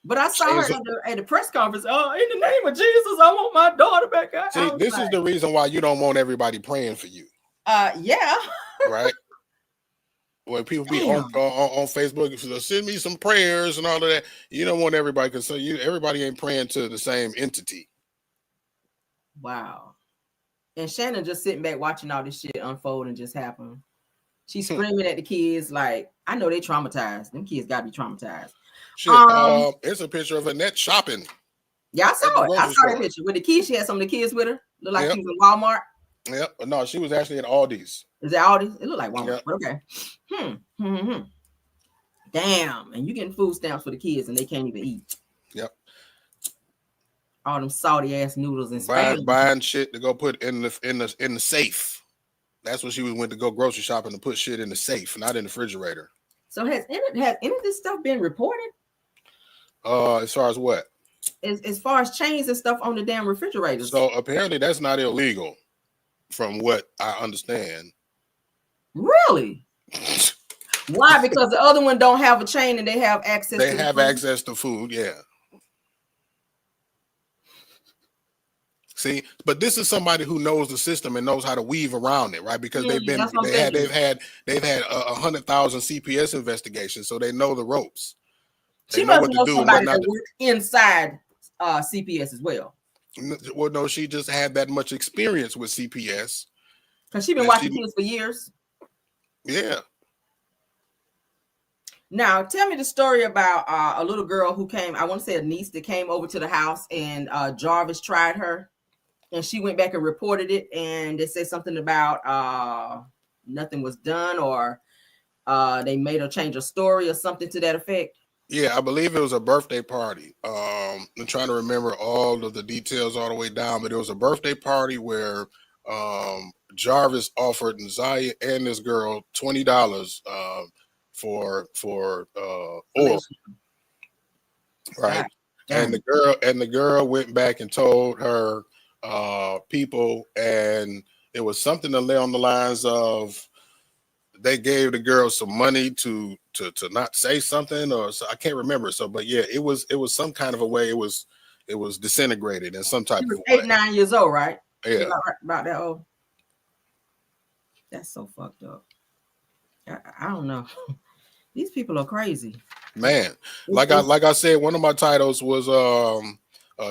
But I saw her at the press conference. Oh, in the name of Jesus, I want my daughter back. See, this is the reason why you don't want everybody praying for you. Yeah. Right. When people be on Facebook, send me some prayers and all of that. You don't want everybody, because everybody ain't praying to the same entity. Wow. And Shannon just sitting back watching all this shit unfold and just happen. She's screaming at the kids like, I know they traumatized. Them kids gotta be traumatized. Shit, it's a picture of Annette shopping. Yeah, I saw it. I saw that picture with the kids. She had some of the kids with her. Looked like she was in Walmart. Yep. No, she was actually at Aldi's. Is that Aldi's? It looked like Walmart. Yep. Okay. Damn. And you getting food stamps for the kids and they can't even eat. Yep. All them salty ass noodles and buying shit to go put in the safe. That's what she went to go grocery shopping, to put shit in the safe, not in the refrigerator. So has any of this stuff been reported? As far as what? As far as chains and stuff on the damn refrigerators. So apparently that's not illegal, from what I understand. Really? Why? Because the other one don't have a chain and they have access. They have access to food. Yeah. See, but this is somebody who knows the system and knows how to weave around it, right? Because they've had 100,000 CPS investigations, so they know the ropes. She must know somebody that works inside CPS as well. Well, no, she just had that much experience with CPS. Because she's been watching kids for years. Yeah. Now, tell me the story about a little girl who came, I want to say a niece that came over to the house, and Jarvis tried her. And she went back and reported it, and they said something about nothing was done, or they made her change her story or something to that effect. Yeah, I believe it was a birthday party. I'm trying to remember all of the details all the way down, but it was a birthday party where Jarvis offered Nasiah and this girl $20 for oil, right? And the girl went back and told her people, and it was something to lay on the lines of they gave the girl some money to not say something, or so, I can't remember. So, but yeah, it was some kind of a way it was disintegrated in some type of way. 8, 9 years old, right? Yeah, about that old. That's so fucked up. I don't know. These people are crazy, man. Like I said, one of my titles was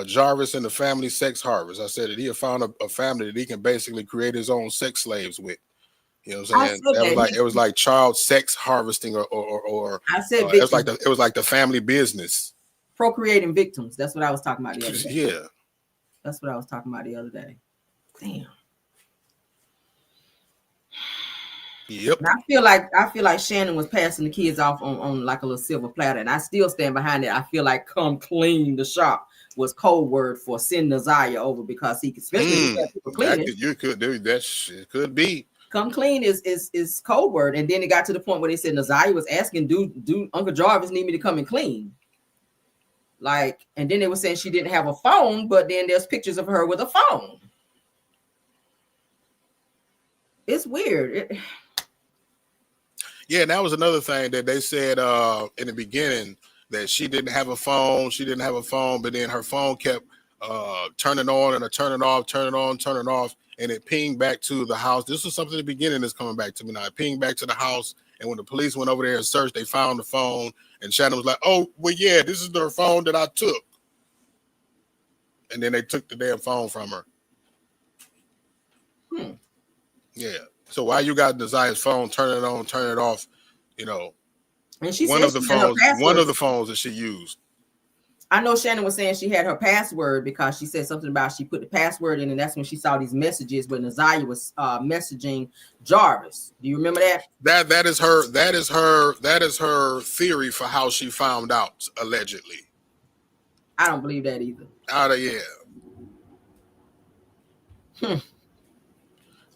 Jarvis and the Family Sex Harvest. I said that he had found a family that he can basically create his own sex slaves with. You know what I'm saying? It was like child sex harvesting, or I said it was like the family business. Procreating victims. That's what I was talking about the other day. Yeah. That's what I was talking about the other day. Damn. Yep. And I feel like Shannon was passing the kids off on like a little silver platter, and I still stand behind it. I feel like "come clean the shop" was code word for send Nasiah over, because he could, especially people cleaning. You could do that. Shit could be. Come clean is code word, and then it got to the point where they said Nasiah was asking, "Do Uncle Jarvis need me to come and clean?" Like, and then they were saying she didn't have a phone, but then there's pictures of her with a phone. It's weird. Yeah, and that was another thing that they said in the beginning, that she didn't have a phone. She didn't have a phone, but then her phone kept turning on and turning off, turning on, turning off, and it pinged back to the house. This was something at the beginning that's coming back to me now. It pinged back to the house, and when the police went over there and searched, they found the phone, and Shannon was like, "Oh, well, yeah, this is the phone that I took." And then they took the damn phone from her. Yeah. So why you got Nasiah's phone, turn it on, turn it off, you know? And she one of the phones that she used. I know Shannon was saying she had her password because she said something about she put the password in, and that's when she saw these messages when Nasiah was messaging Jarvis. Do you remember that? That is her theory for how she found out, allegedly. I don't believe that either.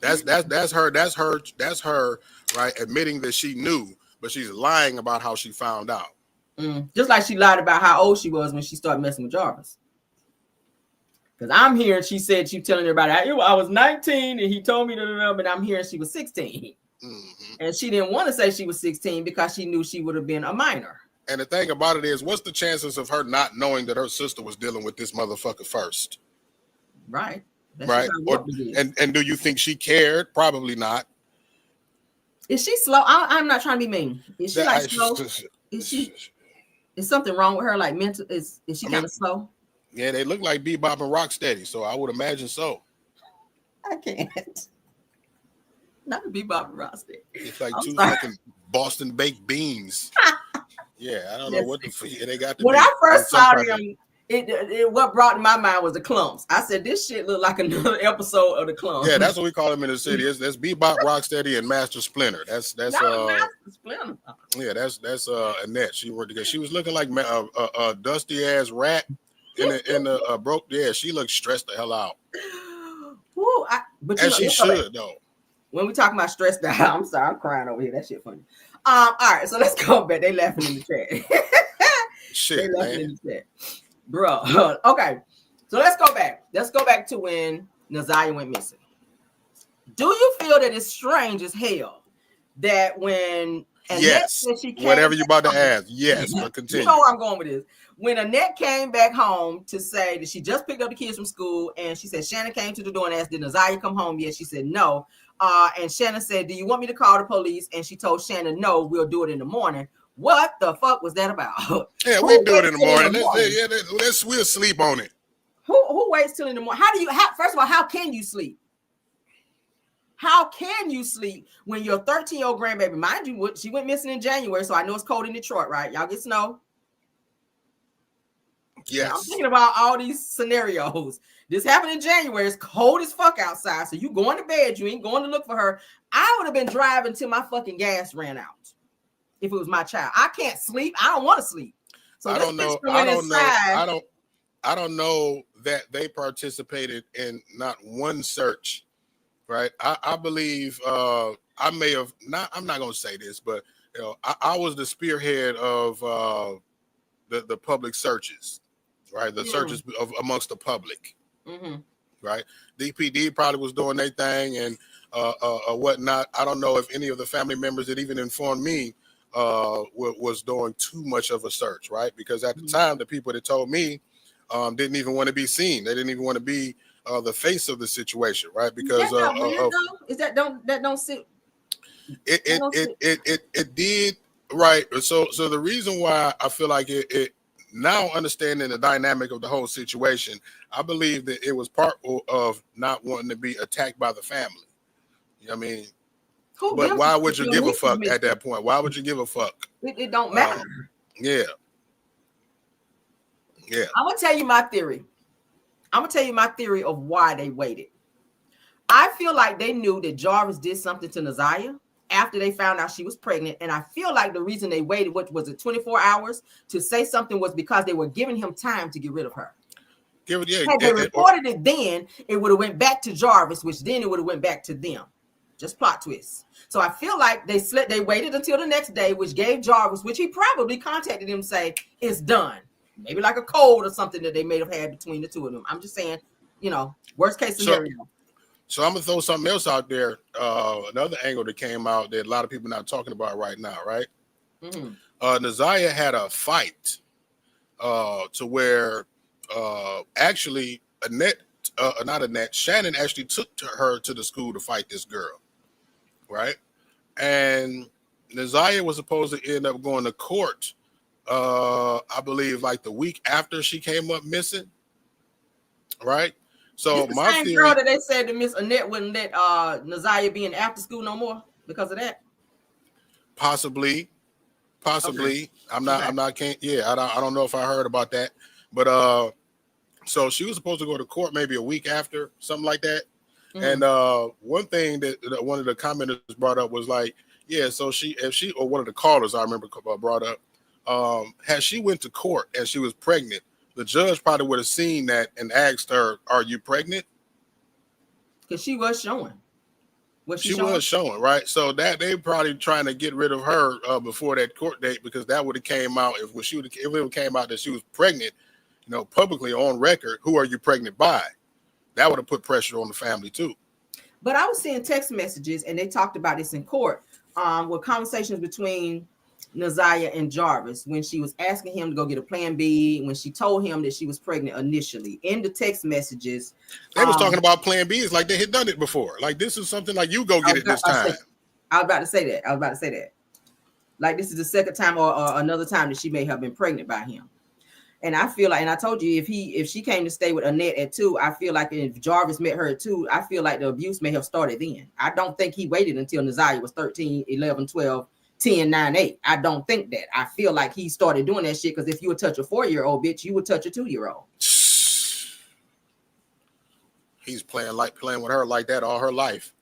That's her, right? Admitting that she knew, but she's lying about how she found out. Just like she lied about how old she was when she started messing with Jarvis. Because I'm hearing she said she was telling everybody I was 19 and he told me to, but I'm hearing she was 16. And she didn't want to say she was 16 because she knew she would have been a minor. And the thing about it is, what's the chances of her not knowing that her sister was dealing with this motherfucker first? Right. That's Right. Or, and do you think she cared? Probably not. Is she slow? I'm not trying to be mean. Is she slow? Is she? Is something wrong with her? Like mental? Is she kind of slow? Yeah, they look like Bebop and Rocksteady, so I would imagine so. I can't. Not Bebop and Rocksteady. It's like two fucking Boston baked beans. Yeah, I don't know what the fuck they got. When I first saw them, what brought to my mind was the Clumps. I said, this shit looked like another episode of the Clumps. Yeah, that's what we call them in the city. That's Bebop, Rocksteady, and Master Splinter. That's Master Splinter. Yeah, that's Annette. She was looking like a dusty ass rat in a broke. Yeah, she looked stressed the hell out. Woo, but she should though. When we talking about stressed out, I'm sorry, I'm crying over here. That shit funny. All right, so let's go back. They laughing in the chat. Shit, they laughing in the chat, bro. Okay, so let's go back. Let's go back to when Naziah went missing. Do you feel that it's strange as hell that when Annette said she came whatever you about to ask, yes, but continue. You know where I'm going with this. When Annette came back home to say that she just picked up the kids from school, and she said Shannon came to the door and asked, "Did Naziah come home yet?" She said no. And Shannon said, "Do you want me to call the police?" And she told Shannon, "No, we'll do it in the morning." What the fuck was that about? Yeah, we'll do it in the morning. We'll sleep on it. Who waits till in the morning? First of all, how can you sleep? How can you sleep when your 13-year-old grandbaby, mind you, she went missing in January, so I know it's cold in Detroit, right? Y'all get snow? Yes. I'm thinking about all these scenarios. This happened in January. It's cold as fuck outside. So you going to bed. You ain't going to look for her. I would have been driving till my fucking gas ran out. If it was my child. I can't sleep. I don't want to sleep. So I don't know that they participated in not one search. Right. I believe I may have not. I'm not going to say this, but I was the spearhead of the public searches. Right. The searches amongst the public. Mm-hmm. Right. DPD probably was doing their thing and whatnot. I don't know if any of the family members that even informed me was doing too much of a search. Right. Because at the time, the people that told me didn't even want to be seen. They didn't even want to be the face of the situation. Right. Because don't sit. It did. Right. So the reason why I feel like it now understanding the dynamic of the whole situation, I believe that it was part of not wanting to be attacked by the family. You know what I mean? But why would you give a fuck at that point? Why would you give a fuck? It don't matter. Yeah. I'm going to tell you my theory. I'm going to tell you my theory of why they waited. I feel like they knew that Jarvis did something to Naziah after they found out she was pregnant. And I feel like the reason they waited, what was it, 24 hours to say something, was because they were giving him time to get rid of her. Had they reported it then, it would have went back to Jarvis, which then it would have went back to them. Just plot twist. So I feel like they waited until the next day, which gave Jarvis, which he probably contacted him, say it's done. Maybe like a code or something that they may have had between the two of them. I'm just saying, worst case scenario. So I'm gonna throw something else out there. Another angle that came out that a lot of people are not talking about right now, right? Mm-hmm. Naziah had a fight to where actually Shannon actually took her to the school to fight this girl, right? And Naziah was supposed to end up going to court. I believe like the week after she came up missing, right? So this my same theory, girl that they said that Miss Annette wouldn't let Naziah be in after school no more because of that. Possibly. Okay. I don't know if I heard about that, but so she was supposed to go to court maybe a week after, something like that. Mm-hmm. And one thing that one of the commenters brought up was like, yeah, so or one of the callers I remember brought up, had she went to court and she was pregnant, the judge probably would have seen that and asked her, "Are you pregnant?" Because she was showing. She was showing, right? So that they probably trying to get rid of her before that court date, because that would have came out if it came out that she was pregnant, publicly on record. Who are you pregnant by? That would have put pressure on the family too. But I was seeing text messages, and they talked about this in court, with conversations between Naziah and Jarvis when she was asking him to go get a plan B, when she told him that she was pregnant initially in the text messages. They was talking about plan B. It's like they had done it before. Like, this is something like, you go get it this time. I was about to say that. Like, this is the second time or another time that she may have been pregnant by him. And I feel like, and I told you, if she came to stay with Annette at 2, I feel like if Jarvis met her at 2, I feel like the abuse may have started then. I don't think he waited until Naziah was 13, 11, 12, 10, 9, 8. I don't think that. I feel like he started doing that shit because if you would touch a 4-year-old bitch, you would touch a 2-year-old. He's playing with her like that all her life.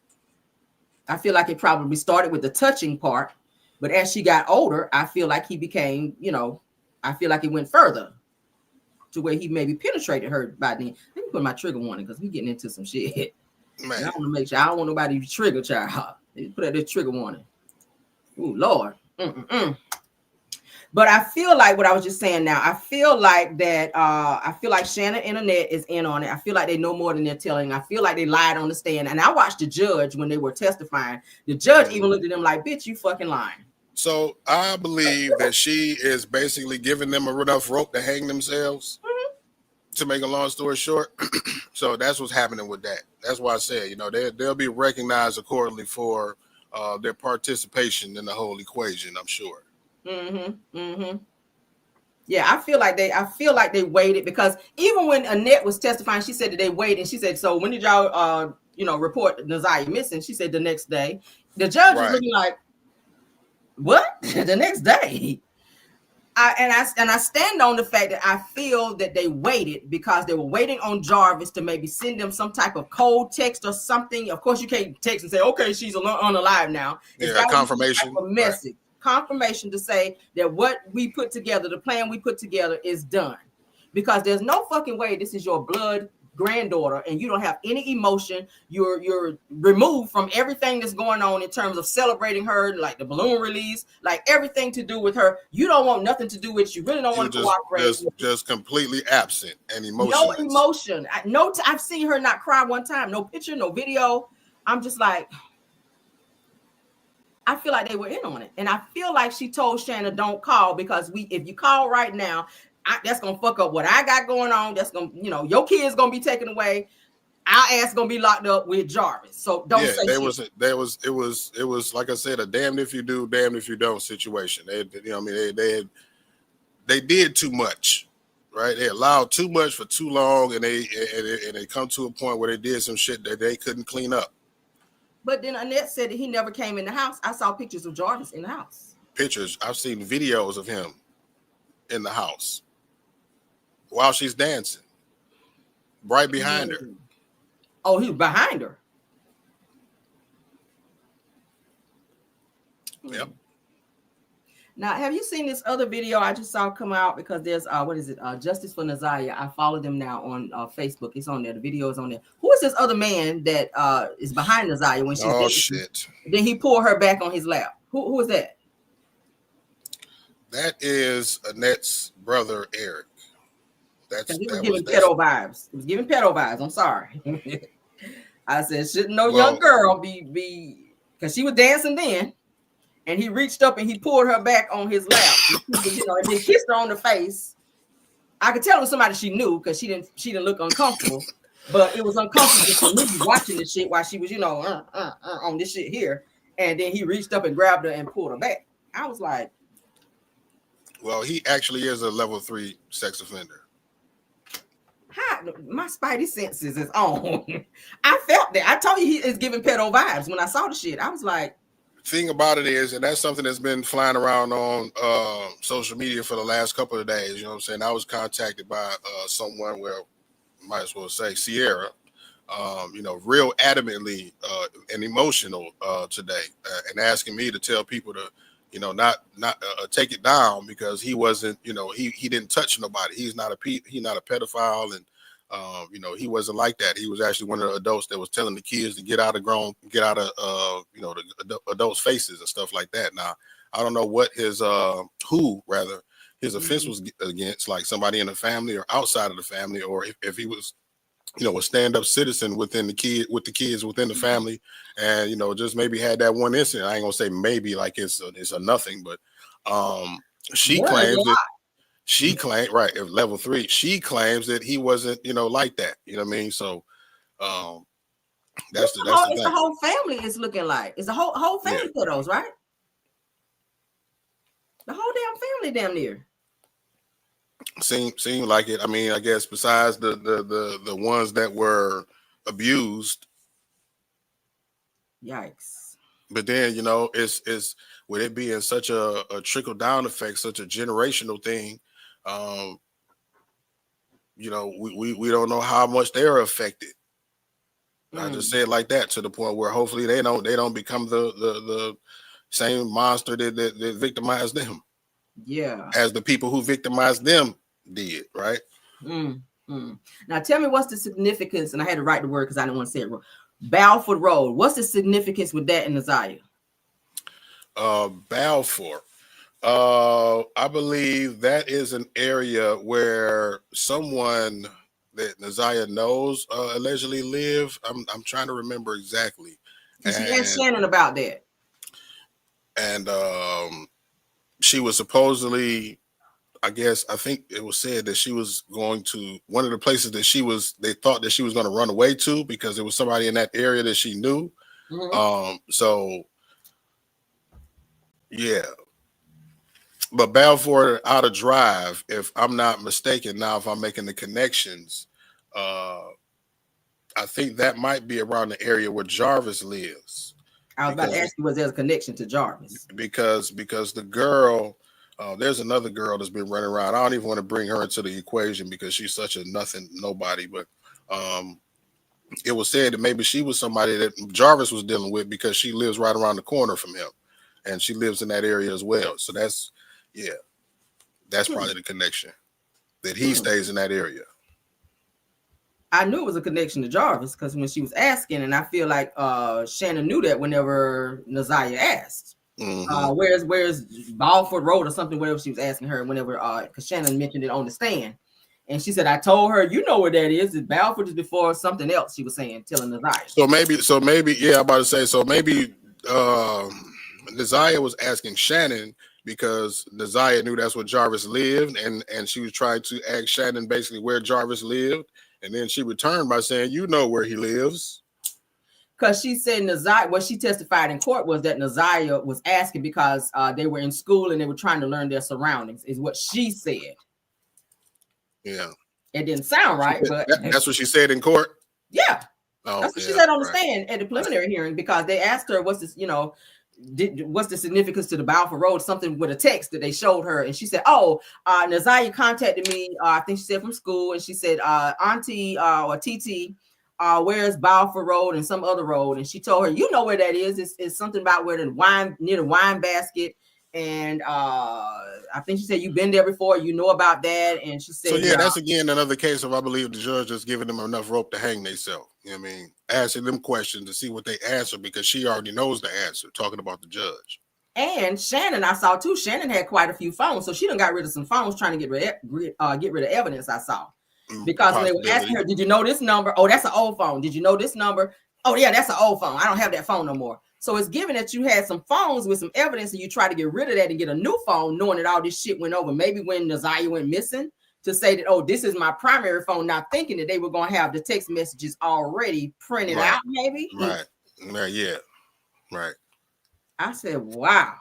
I feel like it probably started with the touching part, but as she got older, I feel like he became, I feel like it went further to where he maybe penetrated her by then. Let me put my trigger warning because we're getting into some shit. Man, I want to make sure I don't want nobody to trigger child. Put out this trigger warning. Oh Lord. But I feel like what I was just saying now, I feel like that I feel like Shannon and Annette is in on it. I feel like they know more than they're telling. I feel like they lied on the stand. And I watched the judge when they were testifying. The judge even looked at them like, bitch, you fucking lying. So I believe that she is basically giving them enough rope to hang themselves. To make a long story short. So that's what's happening with that. That's why I said, they'll be recognized accordingly for their participation in the whole equation, I'm sure. Yeah, I feel like they waited because even when Annette was testifying, she said that they waited. She said, so when did y'all report Naziah missing? She said the next day. The judge was looking like, what? The next day? I stand on the fact that I feel that they waited because they were waiting on Jarvis to maybe send them some type of cold text or something. Of course, you can't text and say, okay, she's unalive now. Yeah, confirmation. A message. Right. Confirmation to say that what we put together, the plan we put together is done. Because there's no fucking way this is your blood granddaughter and you don't have any emotion. You're removed from everything that's going on in terms of celebrating her, like the balloon release, like everything to do with her. You don't want nothing to do with it. You really don't want to cooperate. Just completely absent and emotionless. No emotion. I've seen her not cry one time. No picture, no video. I'm just like, I feel like they were in on it. And I feel like she told Shannon, don't call because if you call right now, that's going to fuck up what I got going on. That's going to, your kid's going to be taken away. Our ass going to be locked up with Jarvis. So don't say shit. It was, like I said, a damned if you do, damned if you don't situation. They did too much, right? They allowed too much for too long. And they come to a point where they did some shit that they couldn't clean up. But then Annette said that he never came in the house. I saw pictures of Jarvis in the house. Pictures. I've seen videos of him in the house while she's dancing, right behind her. Oh, he was behind her. Yep. Now, have you seen this other video I just saw come out? Because there's Justice for Naziah. I follow them now on Facebook. It's on there. The video is on there. Who is this other man that is behind Naziah when she's dancing? Shit. Then he pulled her back on his lap. Who is that? That is Annette's brother, Eric. He was giving pedo vibes. It was giving pedo vibes. I'm sorry. I said, shouldn't no young girl be because she was dancing then. And he reached up and he pulled her back on his lap, and then kissed her on the face. I could tell it was somebody she knew because she didn't look uncomfortable, but it was uncomfortable for me watching this shit while she was, on this shit here. And then he reached up and grabbed her and pulled her back. I was like, well, he actually is a level 3 sex offender. My spidey senses is on. I felt that. I told you he is giving pedo vibes when I saw the shit. I was like, thing about it is, and that's something that's been flying around on social media for the last couple of days. You know what I'm saying? I was contacted by someone, might as well say Sierra, real adamantly and emotional today, and asking me to tell people to, not take it down because he wasn't, he didn't touch nobody. He's not a pedophile, and he wasn't like that. He was actually one of the adults that was telling the kids to get out of the adults' faces and stuff like that. Now, I don't know what his offense was against, like somebody in the family or outside of the family, or if he was a stand-up citizen within the kids within the family, and just maybe had that one incident. I ain't gonna say maybe like it's a nothing, but she claims that she claimed right at level 3. She claims that he wasn't like that. You know what I mean? So that's the thing. The whole family is looking like it's a whole family photos, right? The whole damn family damn near. Seem like it. I mean, I guess besides the ones that were abused. Yikes. But then, it's with it being such a trickle down effect, such a generational thing, we don't know how much they're affected. I just say it like that, to the point where hopefully they don't become the same monster that victimized them. Yeah. As the people who victimized them did, right? Now tell me, what's the significance? And I had to write the word because I didn't want to say it wrong. Balfour Road. What's the significance with that in Naziah? Balfour. I believe that is an area where someone that Naziah knows allegedly live. I'm trying to remember exactly. And she asked Shannon about that. And she was supposedly, I think it was said that she was going to one of the places that they thought that she was going to run away to, because there was somebody in that area that she knew. So yeah. But Balfour Outer Drive, if I'm not mistaken, now if I'm making the connections, I think that might be around the area where Jarvis lives. I was about to ask you, was there a connection to Jarvis? Because the girl, there's another girl that's been running around. I don't even want to bring her into the equation because she's such a nobody. But it was said that maybe she was somebody that Jarvis was dealing with, because she lives right around the corner from him, and she lives in that area as well. So that's probably the connection, that he stays in that area. I knew it was a connection to Jarvis because when she was asking, and I feel like Shannon knew that whenever Naziah asked, where's Balfour Road or something, whatever she was asking her, whenever because Shannon mentioned it on the stand, and she said, I told her, you know where that is. Balfour is before something else she was saying, telling Naziah. So maybe, yeah, I'm about to say, so maybe Naziah was asking Shannon because Naziah knew that's where Jarvis lived, and she was trying to ask Shannon basically where Jarvis lived, and then she returned by saying, you know where he lives. Because she said Naziah, what she testified in court was that Naziah was asking because they were in school and they were trying to learn their surroundings, is what she said. Yeah. It didn't sound right, but that's what she said in court? Yeah. That's what she said on the stand at the preliminary hearing, because they asked her, what's this, what's the significance to the Balfour Road, something with a text that they showed her, and she said, Naziah contacted me, I think she said from school, and she said, Auntie or TT, where's Balfour Road and some other road, and she told her, you know where that is. It's something about where near the wine basket, and I think she said you've been there before, you know about that. And she said, so yeah, that's again another case of, I believe the judge just giving them enough rope to hang themselves. You know what I mean? Asking them questions to see what they answer, because she already knows the answer, talking about the judge. And Shannon, I saw too, Shannon had quite a few phones, so she done got rid of some phones trying to get rid of evidence, I saw. Because when they were asking her, did you know this number? Oh, that's an old phone. Did you know this number? Oh yeah, that's an old phone. I don't have that phone no more. So it's given that you had some phones with some evidence, and you try to get rid of that and get a new phone, knowing that all this shit went over. Maybe when Naziah went missing, to say that, oh, this is my primary phone, not thinking that they were going to have the text messages already printed out, maybe. Right. Yeah. Right. I said, wow.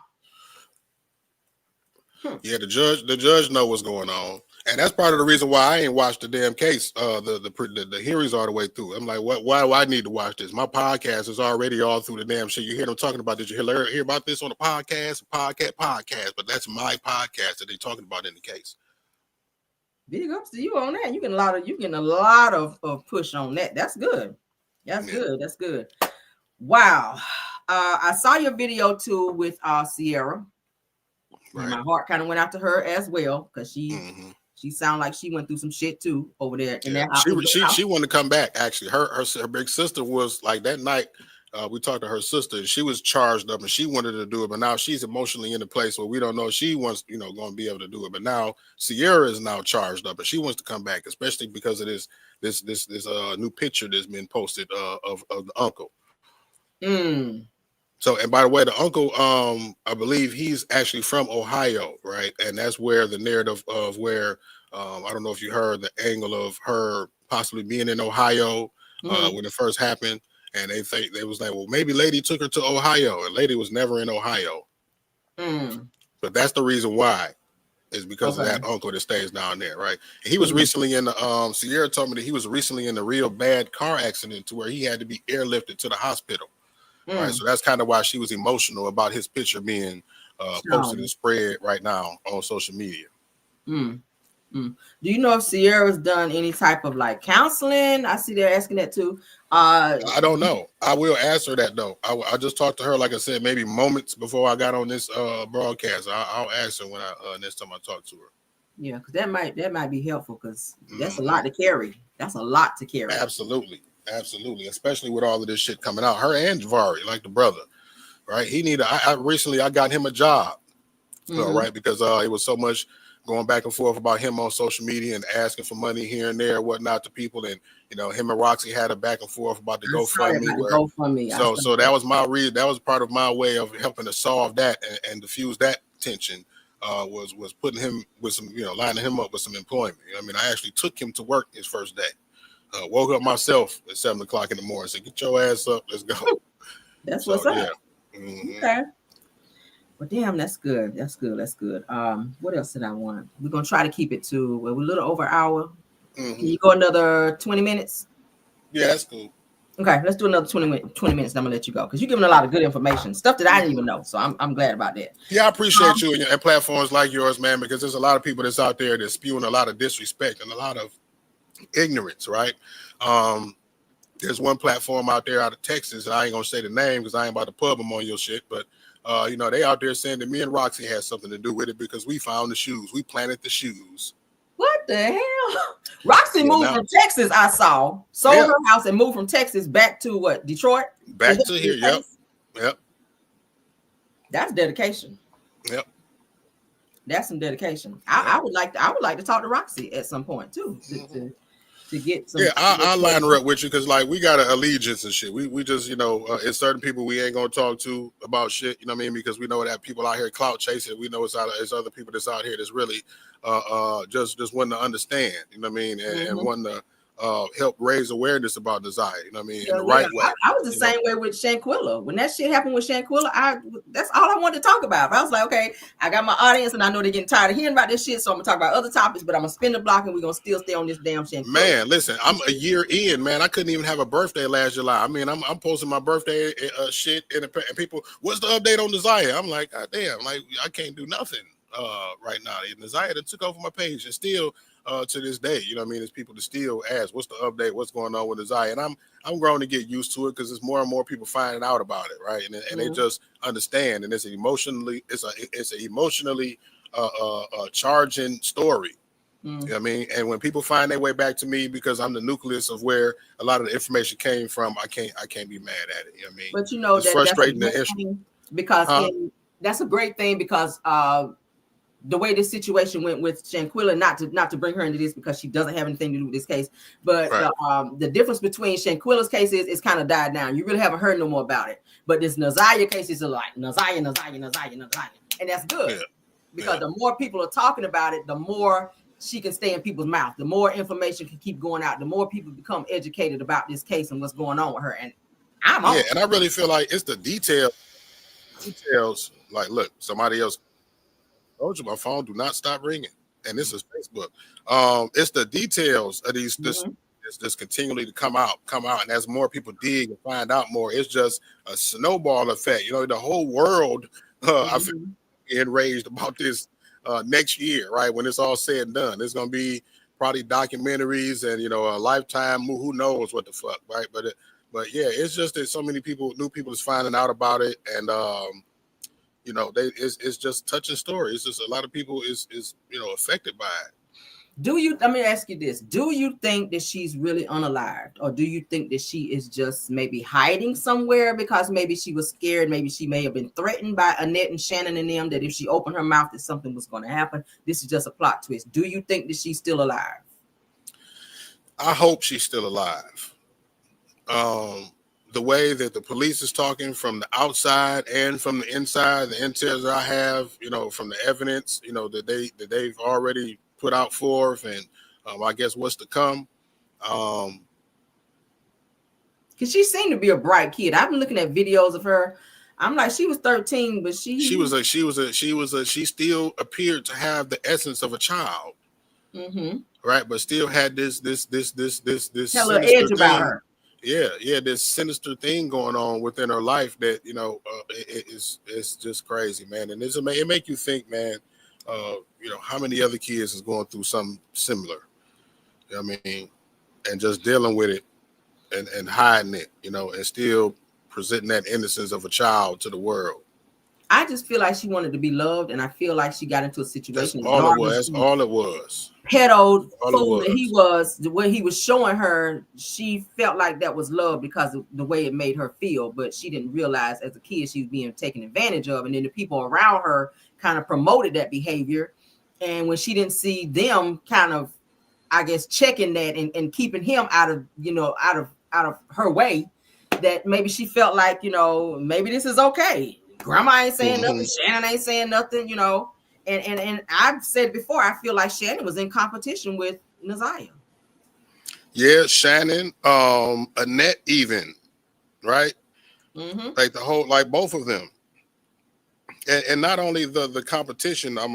Yeah, the judge know what's going on. And that's part of the reason why I ain't watched the damn case. The hearings all the way through. I'm like, why do I need to watch this? My podcast is already all through the damn shit. You hear them talking about this. You hear about this on the podcast, but that's my podcast that they're talking about in the case. Big ups to you on that. You getting a lot of push on that. That's good. Good. That's good. Wow. I saw your video too with Sierra. Right. My heart kind of went out to her as well, because she sounded like she went through some shit too over there in that house. She wanted to come back. Actually, her big sister was like, that night we talked to her sister, and she was charged up, and she wanted to do it, but now she's emotionally in a place where we don't know if she wants, going to be able to do it. But now Sierra is now charged up, and she wants to come back, especially because of this new picture that's been posted of the uncle. So, and by the way, the uncle, I believe he's actually from Ohio, right? And that's where the narrative of where, I don't know if you heard the angle of her possibly being in Ohio when it first happened. And they was like, well, maybe Lady took her to Ohio, and Lady was never in Ohio. But that's the reason why, is because of that uncle that stays down there, right? And he was recently in the Sierra told me that he was recently in a real bad car accident to where he had to be airlifted to the hospital. Right, so that's kind of why she was emotional about his picture being posted and spread right now on social media. Do you know if Sierra's done any type of like counseling? I see they're asking that too. I don't know. I will ask her that though. I just talked to her, like I said, maybe moments before I got on this broadcast. I'll ask her when I next time I talk to her. Yeah, because that might be helpful, because that's a lot to carry. That's a lot to carry. Absolutely, especially with all of this shit coming out. Her and Javari, like the brother, right? He needed. I recently got him a job, right? Because it was so much going back and forth about him on social media and asking for money here and there and whatnot to people. And, him and Roxy had a back and forth about the GoFundMe. So that was my reason. That was part of my way of helping to solve that and diffuse that tension, was putting him with some, lining him up with some employment. I actually took him to work his first day. Woke up myself at 7 o'clock in the morning. Said, "Get your ass up. Let's go." That's what's up. Yeah. Okay. Well, damn, that's good. That's good. What else did I want? We're gonna try to keep it to we're a little over an hour. Can you go another 20 minutes? Yeah, that's cool. Okay, let's do another 20 minutes. And I'm gonna let you go because you're giving a lot of good information, stuff that I didn't even know. So I'm glad about that. Yeah, I appreciate you and platforms like yours, man, because there's a lot of people that's out there that's spewing a lot of disrespect and a lot of ignorance, right? There's one platform out there out of Texas, and I ain't gonna say the name because I ain't about to pub them on your shit, but they out there saying that me and Roxy had something to do with it because we found the shoes. We planted the shoes. What the hell? Roxy moved from Texas, I saw. Sold her house and moved from Texas back to what? Detroit? Back to here, yep. That's dedication. Yep. That's some dedication. I would like to talk to Roxy at some point too. To get some. Yeah, I'll line her up with you because like we got an allegiance and shit. We just it's certain people we ain't gonna talk to about shit. You know what I mean? Because we know that people out here clout chasing. We know it's other people that's out here that's really just wanting to understand. You know what I mean? And wanting to help raise awareness about desire. You know what I mean? In the right way. I was the same way with Shanquilla. When that shit happened with Shanquilla, that's all I wanted to talk about. I was like, okay, I got my audience, and I know they're getting tired of hearing about this shit, so I'm gonna talk about other topics. But I'm gonna spin the block, and we're gonna still stay on this damn Shanquilla. Man, listen, I'm a year in, man. I couldn't even have a birthday last July. I mean, I'm posting my birthday shit, and people, what's the update on Desire? I'm like, God damn, like I can't do nothing right now. Desire that took over my page, and still. To this day, you know what I mean? There's people that still ask, what's the update? What's going on with Desire? And I'm growing to get used to it because there's more and more people finding out about it, right? And they just understand. And it's an emotionally charging story. You know what I mean? And when people find their way back to me because I'm the nucleus of where a lot of the information came from, I can't be mad at it. You know what I mean? But it's frustrating that's a great thing because the way this situation went with Shanquilla, not to bring her into this because she doesn't have anything to do with this case, but right. The difference between Shanquilla's case is it's kind of died down. You really haven't heard no more about it. But this Nazaya case is like Nazaya, and that's good because the more people are talking about it, the more she can stay in people's mouth. The more information can keep going out. The more people become educated about this case and what's going on with her. And I'm on. And I really feel like it's the details. Like, look, somebody else. Told you my phone do not stop ringing, and this is Facebook. It's the details of these this continually to come out, and as more people dig and find out more, it's just a snowball effect. The whole world I feel enraged about this next year, right? When it's all said and done, there's gonna be probably documentaries and a Lifetime, who knows what the fuck, right? But yeah, it's just that so many new people is finding out about it, and it's just touching story. It's just a lot of people is affected by it. Let me ask you this. Do you think that she's really unalived? Or do you think that she is just maybe hiding somewhere because maybe she was scared? Maybe she may have been threatened by Annette and Shannon and them that if she opened her mouth that something was going to happen. This is just a plot twist. Do you think that she's still alive? I hope she's still alive. The way that the police is talking from the outside and from the inside, the intel that I have, from the evidence, that they've already put out forth, and I guess what's to come. Because she seemed to be a bright kid. I've been looking at videos of her. I'm like, she was 13, but she still appeared to have the essence of a child, right? But still had this little edge about her. Yeah, this sinister thing going on within her life that it's just crazy, man. And it make you think, man. How many other kids is going through something similar? I mean, and just dealing with it and hiding it, and still presenting that innocence of a child to the world. I just feel like she wanted to be loved, and I feel like she got into a situation. That's all it was. That's all it was. Pedo fool that he was, the way he was showing her, she felt like that was love because of the way it made her feel, but she didn't realize as a kid she was being taken advantage of, and then the people around her kind of promoted that behavior. And when she didn't see them kind of, I guess, checking that and keeping him out of her way, that maybe she felt like, maybe this is okay. Grandma ain't saying nothing. Shannon ain't saying nothing, And I've said before, I feel like Shannon was in competition with Naziah. Yeah, Shannon, Annette even, right? Like the whole, like both of them. And not only the competition, I'm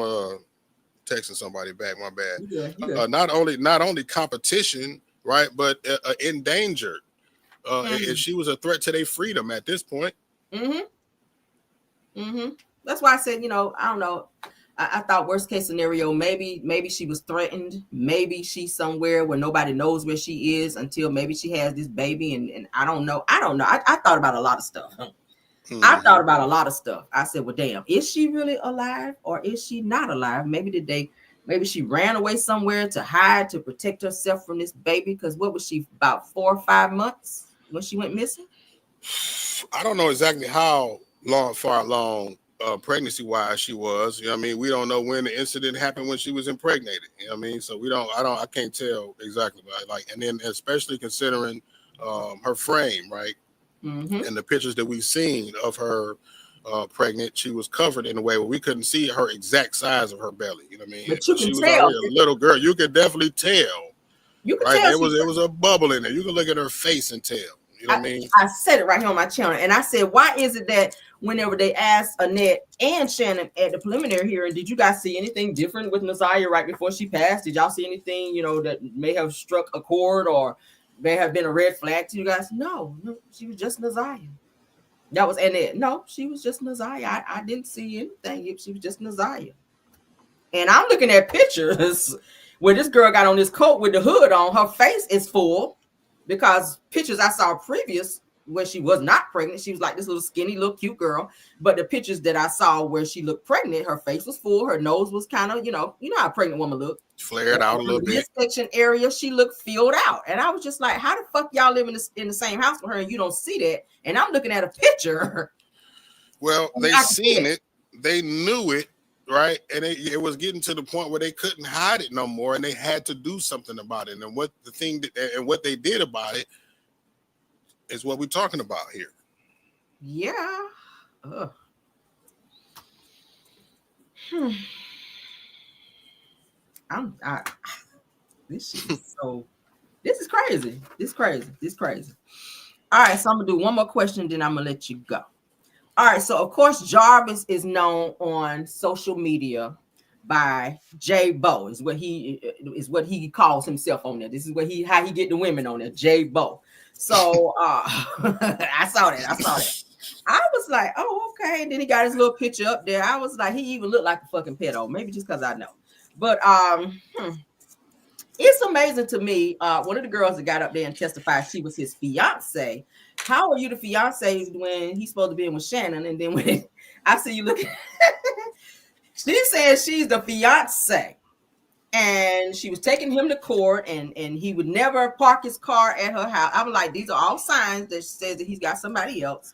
texting somebody back, my bad. Yeah. Not only competition, right, but endangered. And she was a threat to their freedom at this point. That's why I said, I don't know. I thought worst case scenario, maybe she was threatened. Maybe she's somewhere where nobody knows where she is until maybe she has this baby. And I don't know. I thought about a lot of stuff. I thought about a lot of stuff. I said, well, damn, is she really alive or is she not alive? Maybe she ran away somewhere to hide, to protect herself from this baby. Because what was she, about 4 or 5 months when she went missing? I don't know exactly how far along pregnancy-wise she was. We don't know when the incident happened when she was impregnated. So I can't tell exactly. And then especially considering her frame, right? And the pictures that we've seen of her pregnant, she was covered in a way where we couldn't see her exact size of her belly. But you can she was tell. already a little girl. You could definitely tell. You can tell. There was a bubble in there. You can look at her face and tell. I said it right here on my channel, and I said, why is it that whenever they asked Annette and Shannon at the preliminary hearing, did you guys see anything different with Naziah right before she passed? Did y'all see anything, that may have struck a chord or may have been a red flag to you guys? No, she was just Naziah. That was Annette. No, she was just Naziah. I didn't see anything. She was just Naziah. And I'm looking at pictures where this girl got on this coat with the hood on. Her face is full. Because pictures I saw previous where she was not pregnant, she was like this little skinny, little cute girl. But the pictures that I saw where she looked pregnant, her face was full, her nose was kind of, you know how a pregnant woman look. Flared out a little bit. Midsection area, she looked filled out. And I was just like, how the fuck y'all live in the same house with her and you don't see that? And I'm looking at a picture. Well, they seen it. They knew it. Right. And it was getting to the point where they couldn't hide it no more. And they had to do something about it. And what they did about it is what we're talking about here. Yeah. This is crazy. This is crazy. All right. So I'm going to do one more question. Then I'm going to let you go. All right, so of course Jarvis is known on social media by J-Bo, is what he calls himself on there. This is how he get the women on there, J-Bo. So I saw that. I was like, oh, okay. And then he got his little picture up there. I was like, he even looked like a fucking pedo, maybe just because I know. But it's amazing to me. One of the girls that got up there and testified, she was his fiance. How are you the fiance when he's supposed to be in with Shannon? And then when I see you looking, she says she's the fiance. And she was taking him to court, and he would never park his car at her house. I'm like, these are all signs that says that he's got somebody else.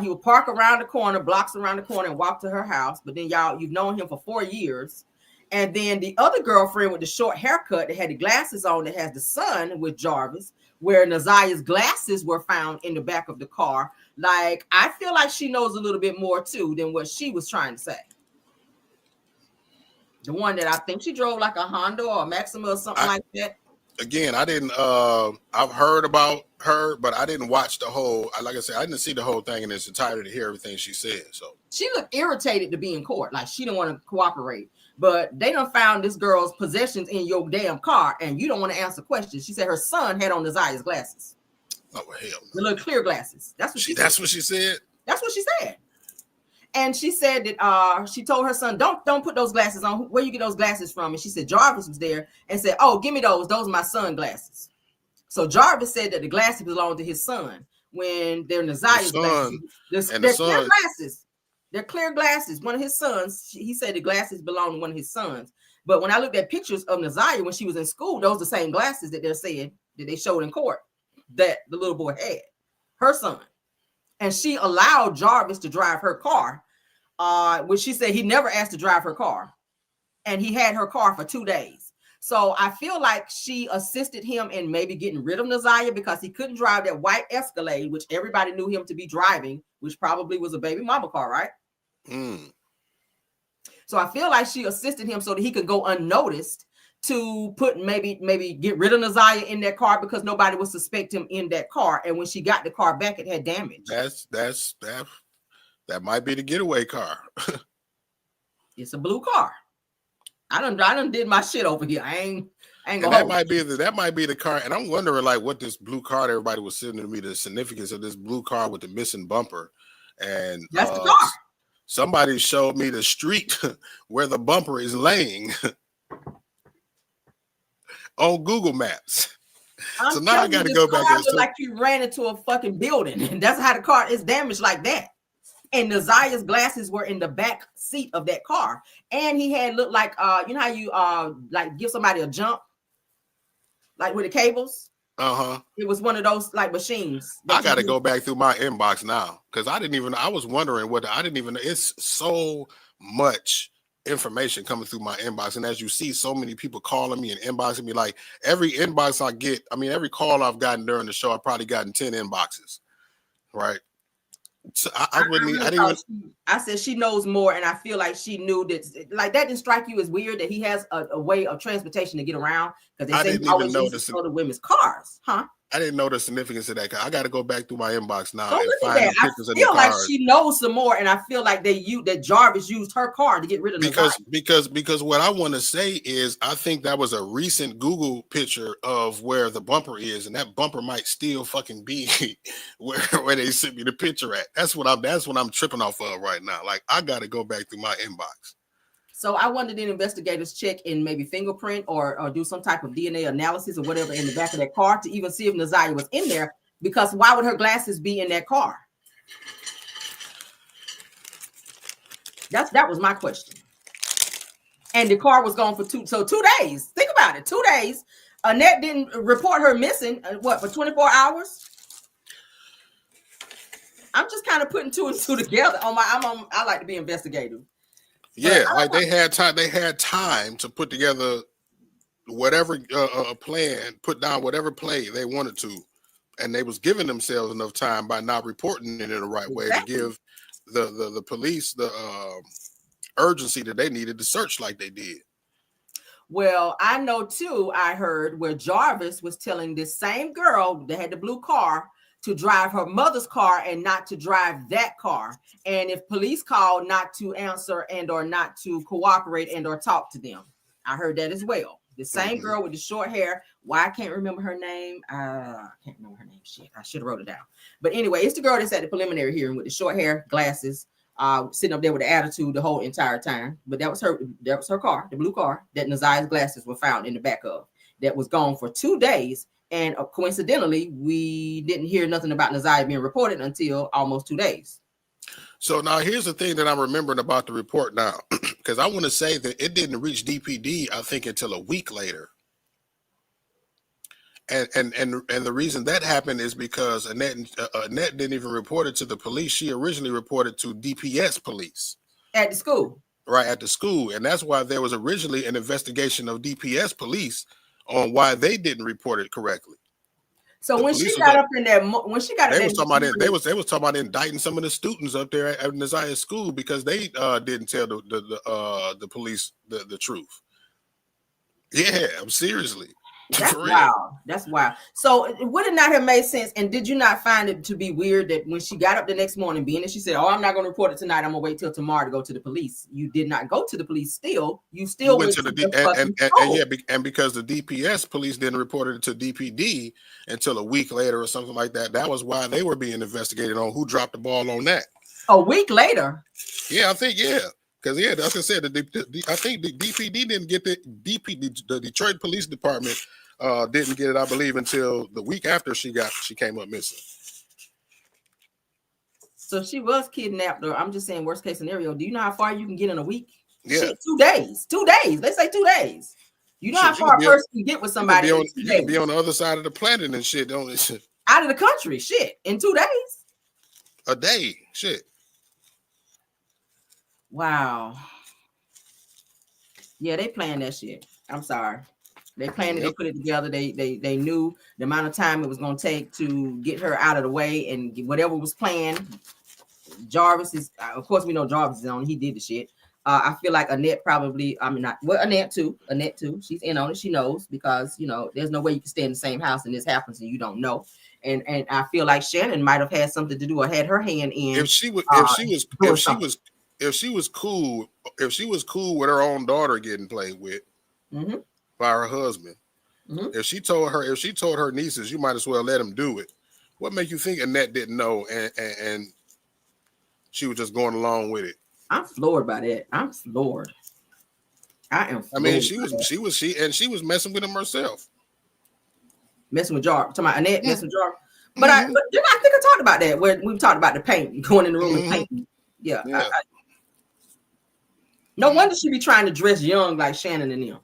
He would park around the corner, blocks around the corner, and walk to her house. But then you've known him for 4 years. And then the other girlfriend with the short haircut that had the glasses on, that has the son with Jarvis, where Naziah's glasses were found in the back of the car. Like, I feel like she knows a little bit more too than what she was trying to say. The one that I think she drove like a Honda or a Maxima or something like that. Again, I didn't, I've heard about her, but I didn't watch the whole, like I said, I didn't see the whole thing in its entirety to hear everything she said. So she looked irritated to be in court. Like, she didn't want to cooperate, but they done found this girl's possessions in your damn car and you don't want to answer questions. She said her son had on Naziah's glasses. Oh, well, hell no. The little clear glasses. That's what she said. That's what she said? That's what she said. And she said that she told her son, don't put those glasses on. Where you get those glasses from? And she said Jarvis was there and said, oh, give me those. Those are my son glasses. So Jarvis said that the glasses belonged to his son when they're Naziah's glasses. They're clear glasses. They're clear glasses. One of his sons, he said the glasses belonged to one of his sons. But when I looked at pictures of Naziah when she was in school, those are the same glasses that they're saying that they showed in court that the little boy had, her son. And she allowed Jarvis to drive her car, which she said he never asked to drive her car. And he had her car for 2 days. So I feel like she assisted him in maybe getting rid of Naziah because he couldn't drive that white Escalade, which everybody knew him to be driving, which probably was a baby mama car, right? Mm. So I feel like she assisted him so that he could go unnoticed to put maybe get rid of Naziah in that car because nobody would suspect him in that car. And when she got the car back, it had damage. That might be the getaway car. It's a blue car. I done did my shit over here. I ain't gonna. That might be the car. And I'm wondering like what this blue car that everybody was sending to me, the significance of this blue car with the missing bumper. And that's the car. Somebody showed me the street where the bumper is on Google Maps. So now I got to go back. Like you ran into a fucking building, and that's how the car is damaged like that. And Naziah's glasses were in the back seat of that car, and he had looked like you know how you like give somebody a jump, like with the cables. It was one of those like machines. I got to go back through my inbox now because I was wondering it's so much information coming through my inbox. And as you see, so many people calling me and inboxing me, like every inbox I get, every call I've gotten during the show, I've probably gotten 10 inboxes. Right. So I said she knows more, and I feel like she knew that. Like that didn't strike you as weird that he has a way of transportation to get around because they say he always uses other women's cars, huh? I didn't know the significance of that. I got to go back through my inbox now and find the pictures of the cars. I feel like she knows some more, and I feel like that Jarvis used her car to get rid of because what I want to say is I think that was a recent Google picture of where the bumper is, and that bumper might still fucking be where they sent me the picture at. That's what I'm tripping off of right now. Like I got to go back through my inbox. So I wanted the investigators check in maybe fingerprint or do some type of DNA analysis or whatever in the back of that car to even see if Naziah was in there, because why would her glasses be in that car? That was my question. And the car was gone for 2 days. Think about it. 2 days. Annette didn't report her missing, for 24 hours? I'm just kind of putting 2 and 2 together. I like to be investigative. Yeah, like they had time to put together whatever plan, put down whatever play they wanted to, and they was giving themselves enough time by not reporting it in the right way to give the police the urgency that they needed to search like they did. Well, I know too, I heard where Jarvis was telling this same girl that had the blue car to drive her mother's car and not to drive that car. And if police called, not to answer and or not to cooperate and or talk to them. I heard that as well. The same girl with the short hair. Why I can't remember her name. I can't remember her name. Shit, I should have wrote it down. But anyway, it's the girl that's at the preliminary hearing with the short hair, glasses, sitting up there with the attitude the whole entire time. But that was her car, the blue car that Naziah's glasses were found in the back of. That was gone for 2 days. And coincidentally, we didn't hear nothing about Naziah being reported until almost 2 days. So now here's the thing that I'm remembering about the report now, because I want to say that it didn't reach DPD, I think, until a week later. And the reason that happened is because Annette didn't even report it to the police. She originally reported to DPS police at the school. Right, at the school. And that's why there was originally an investigation of DPS police on why they didn't report it correctly. So when she got up in there, when she got they was talking about indicting some of the students up there at Neziah school because they didn't tell the police the truth. Yeah, I'm seriously. That's wild. That's wild. So would it not have made sense? And did you not find it to be weird that when she got up the next morning, being that she said, "Oh, I'm not going to report it tonight. I'm going to wait till tomorrow to go to the police." You did not go to the police. Still, you still went to the and because the DPS police didn't report it to DPD until a week later or something like that. That was why they were being investigated on who dropped the ball on that. A week later. Yeah, I think because like I said, I think the DPD didn't get the Detroit Police Department didn't get it, I believe, until the week after she came up missing. So she was kidnapped, or I'm just saying, worst case scenario. Do you know how far you can get in a week? Yeah, shit, 2 days. 2 days. Let's say 2 days. You know how far a person can get with somebody. You can be on the other side of the planet and shit, don't it? Out of the country, shit, in 2 days. A day, shit. Wow. Yeah, they planned that shit. I'm sorry. They planned it. They put it together. They knew the amount of time it was going to take to get her out of the way, and whatever was planned. Jarvis is, of course, we know Jarvis is on. He did the shit. I feel like Annette probably. I mean, not well. Annette too. She's in on it. She knows because there's no way you can stay in the same house and this happens and you don't know. And I feel like Shannon might have had something to do or had her hand in. If she was cool with her own daughter getting played with. Mm-hmm. By her husband. Mm-hmm. If she told her nieces, you might as well let them do it. What make you think Annette didn't know and she was just going along with it? I'm floored by that. I'm floored. I am. I mean, she was messing with him herself. Messing with Jar. Talking about Annette messing with Jar. But I think I talked about that where we talked about the paint, going in the room and painting. Yeah. No wonder she be trying to dress young like Shannon and them.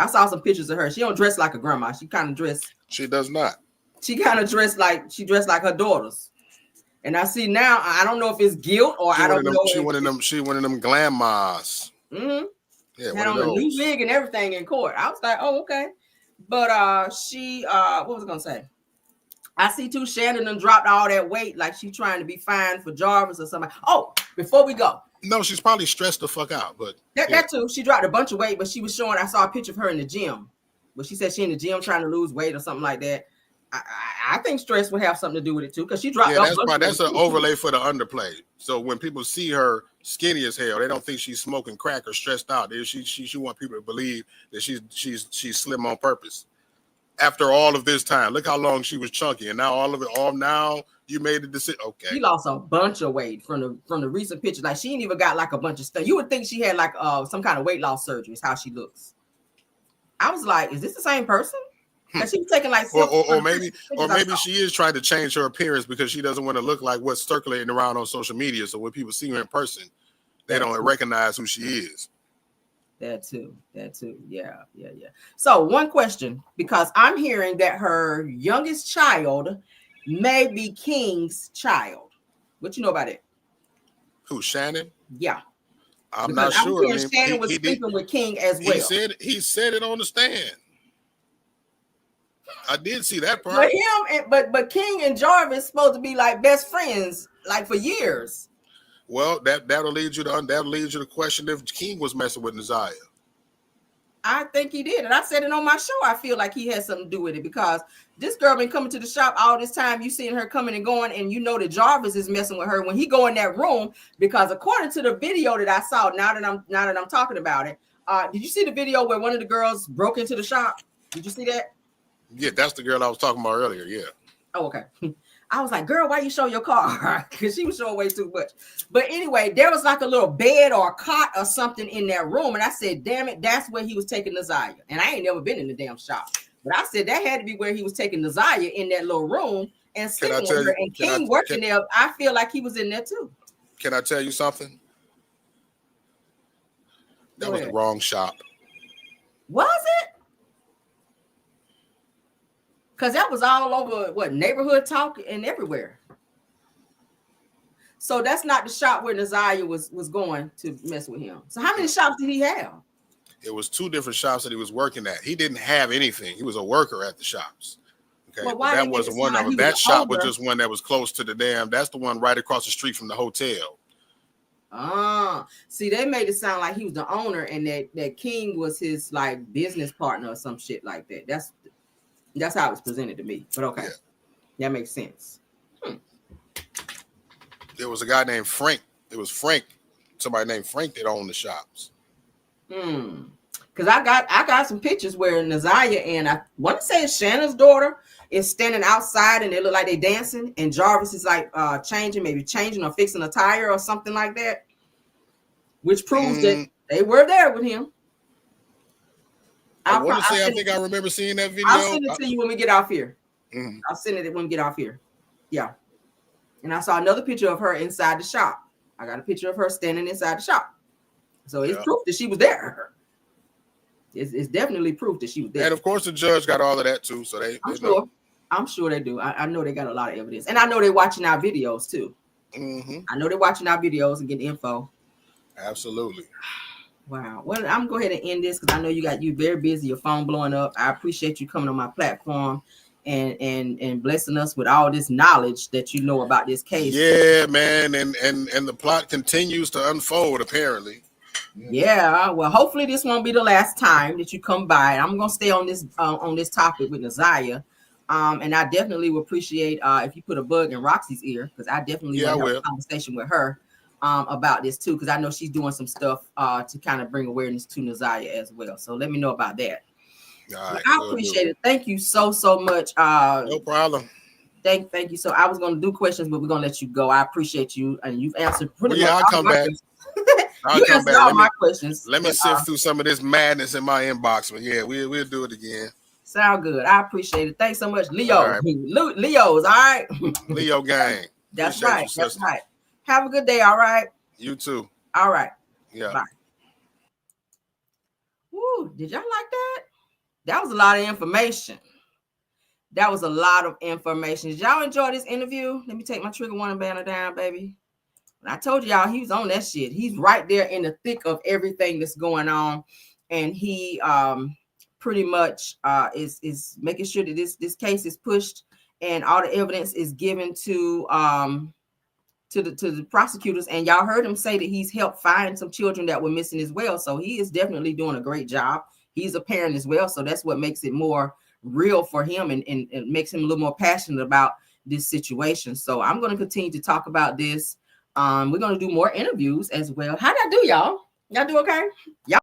I saw some pictures of her. She don't dress like a grandma. She kind of dress. She does not. She kind of dressed like her daughters. And I see now. I don't know if it's guilt or I don't know. She one of them grandmas. Mm-hmm. Yeah, had on a new wig and everything in court. I was like, oh, okay. But she what was I gonna say? I see too. Shannon done dropped all that weight, like she trying to be fine for Jarvis or somebody. Oh, before we go. No, she's probably stressed the fuck out, but that too. She dropped a bunch of weight, but she was showing. I saw a picture of her in the gym, but she said she in the gym trying to lose weight or something like that. I think stress would have something to do with it too, because she dropped. Yeah, that's an overlay for the underplay. So when people see her skinny as hell, they don't think she's smoking crack or stressed out. She want people to believe that she's slim on purpose. After all of this time, look how long she was chunky, and now now you made the decision. Okay, she lost a bunch of weight from the recent pictures. Like she ain't even got like a bunch of stuff. You would think she had like some kind of weight loss surgery. Is how she looks. I was like, is this the same person? And she was taking like, or maybe she is trying to change her appearance because she doesn't want to look like what's circulating around on social media. So when people see her in person, they don't recognize who she is. That too. Yeah. So one question, because I'm hearing that her youngest child may be King's child. What you know about it? Who, Shannon? Yeah. I'm not sure. I mean, Shannon was sleeping with King as well. He said it on the stand. I did see that part. But King and Jarvis supposed to be like best friends, like for years. Well, that'll lead you to question if King was messing with Neziah. I think he did, and I said it on my show. I feel like he had something to do with it because this girl been coming to the shop all this time. You seeing her coming and going, and you know that Jarvis is messing with her when he go in that room. Because according to the video that I saw, now that I'm talking about it, did you see the video where one of the girls broke into the shop? Did you see that? Yeah, that's the girl I was talking about earlier. Yeah. Oh, okay. I was like, girl, why you show your car? Because she was showing way too much. But anyway, there was like a little bed or a cot or something in that room. And I said, damn it, that's where he was taking Neziah. And I ain't never been in the damn shop. But I said that had to be where he was taking Neziah, in that little room and sitting with her. And King working there, I feel like he was in there too. Can I tell you something? That was the wrong shop. Was it? Because that was all over what neighborhood talk and everywhere. So that's not the shop where Naziah was going to mess with him. So how many shops did he have? It was 2 different shops that he was working at. He didn't have anything. He was a worker at the shops. Okay, well, but that wasn't one of them. That shop was just one that was close to the dam. That's the one right across the street from the hotel. See, they made it sound like he was the owner and that King was his like business partner or some shit like that. That's how it was presented to me. But okay, that makes sense. There was a guy named Frank. It was Frank, somebody named Frank that owned the shops. Because I got some pictures where Naziah and I want to say it's Shanna's daughter is standing outside and they look like they dancing, and Jarvis is like changing or fixing a tire or something like that, which proves that they were there with him. I think I remember seeing that video. I'll send it to you when we get off here. I'll send it when we get off here. Yeah. And I saw another picture of her inside the shop. I got a picture of her standing inside the shop. So it's proof that she was there. It's definitely proof that she was there. And of course, the judge got all of that too. So I'm sure they do. I know they got a lot of evidence, and I know they're watching our videos too. I know they're watching our videos and getting info. Absolutely. Wow. Well, I'm gonna go ahead and end this because I know you very busy. Your phone blowing up. I appreciate you coming on my platform and blessing us with all this knowledge that you know about this case. Yeah, man, and the plot continues to unfold apparently. Yeah, well, hopefully this won't be the last time that you come by. I'm gonna stay on this topic with Naziah, and I definitely would appreciate if you put a bug in Roxy's ear, because I definitely want to have a conversation with her about this too, because I know she's doing some stuff to kind of bring awareness to Naziah as well. So let me know about that. Right, I appreciate it. Thank you so much. No problem. Thank you. So I was gonna do questions, but we're gonna let you go. I appreciate you, and you've answered pretty much. I'll come back. You answered all my questions. Let me sift through some of this madness in my inbox, but yeah, we'll do it again. Sound good. I appreciate it. Thanks so much, Leo. All right. Leo's all right. Leo gang. That's right. That's right. Have a good day. All right. You too. All right. Yeah. Bye. Woo! Did y'all like that? That was a lot of information. Did y'all enjoy this interview? Let me take my trigger warning banner down, baby. I told y'all he was on that shit. He's right there in the thick of everything that's going on, and he pretty much is making sure that this case is pushed and all the evidence is given to the prosecutors. And y'all heard him say that he's helped find some children that were missing as well. So he is definitely doing a great job. He's a parent as well, so that's what makes it more real for him and makes him a little more passionate about this situation. So I'm going to continue to talk about this. We're going to do more interviews as well. How'd I do, y'all? Y'all do okay? Y'all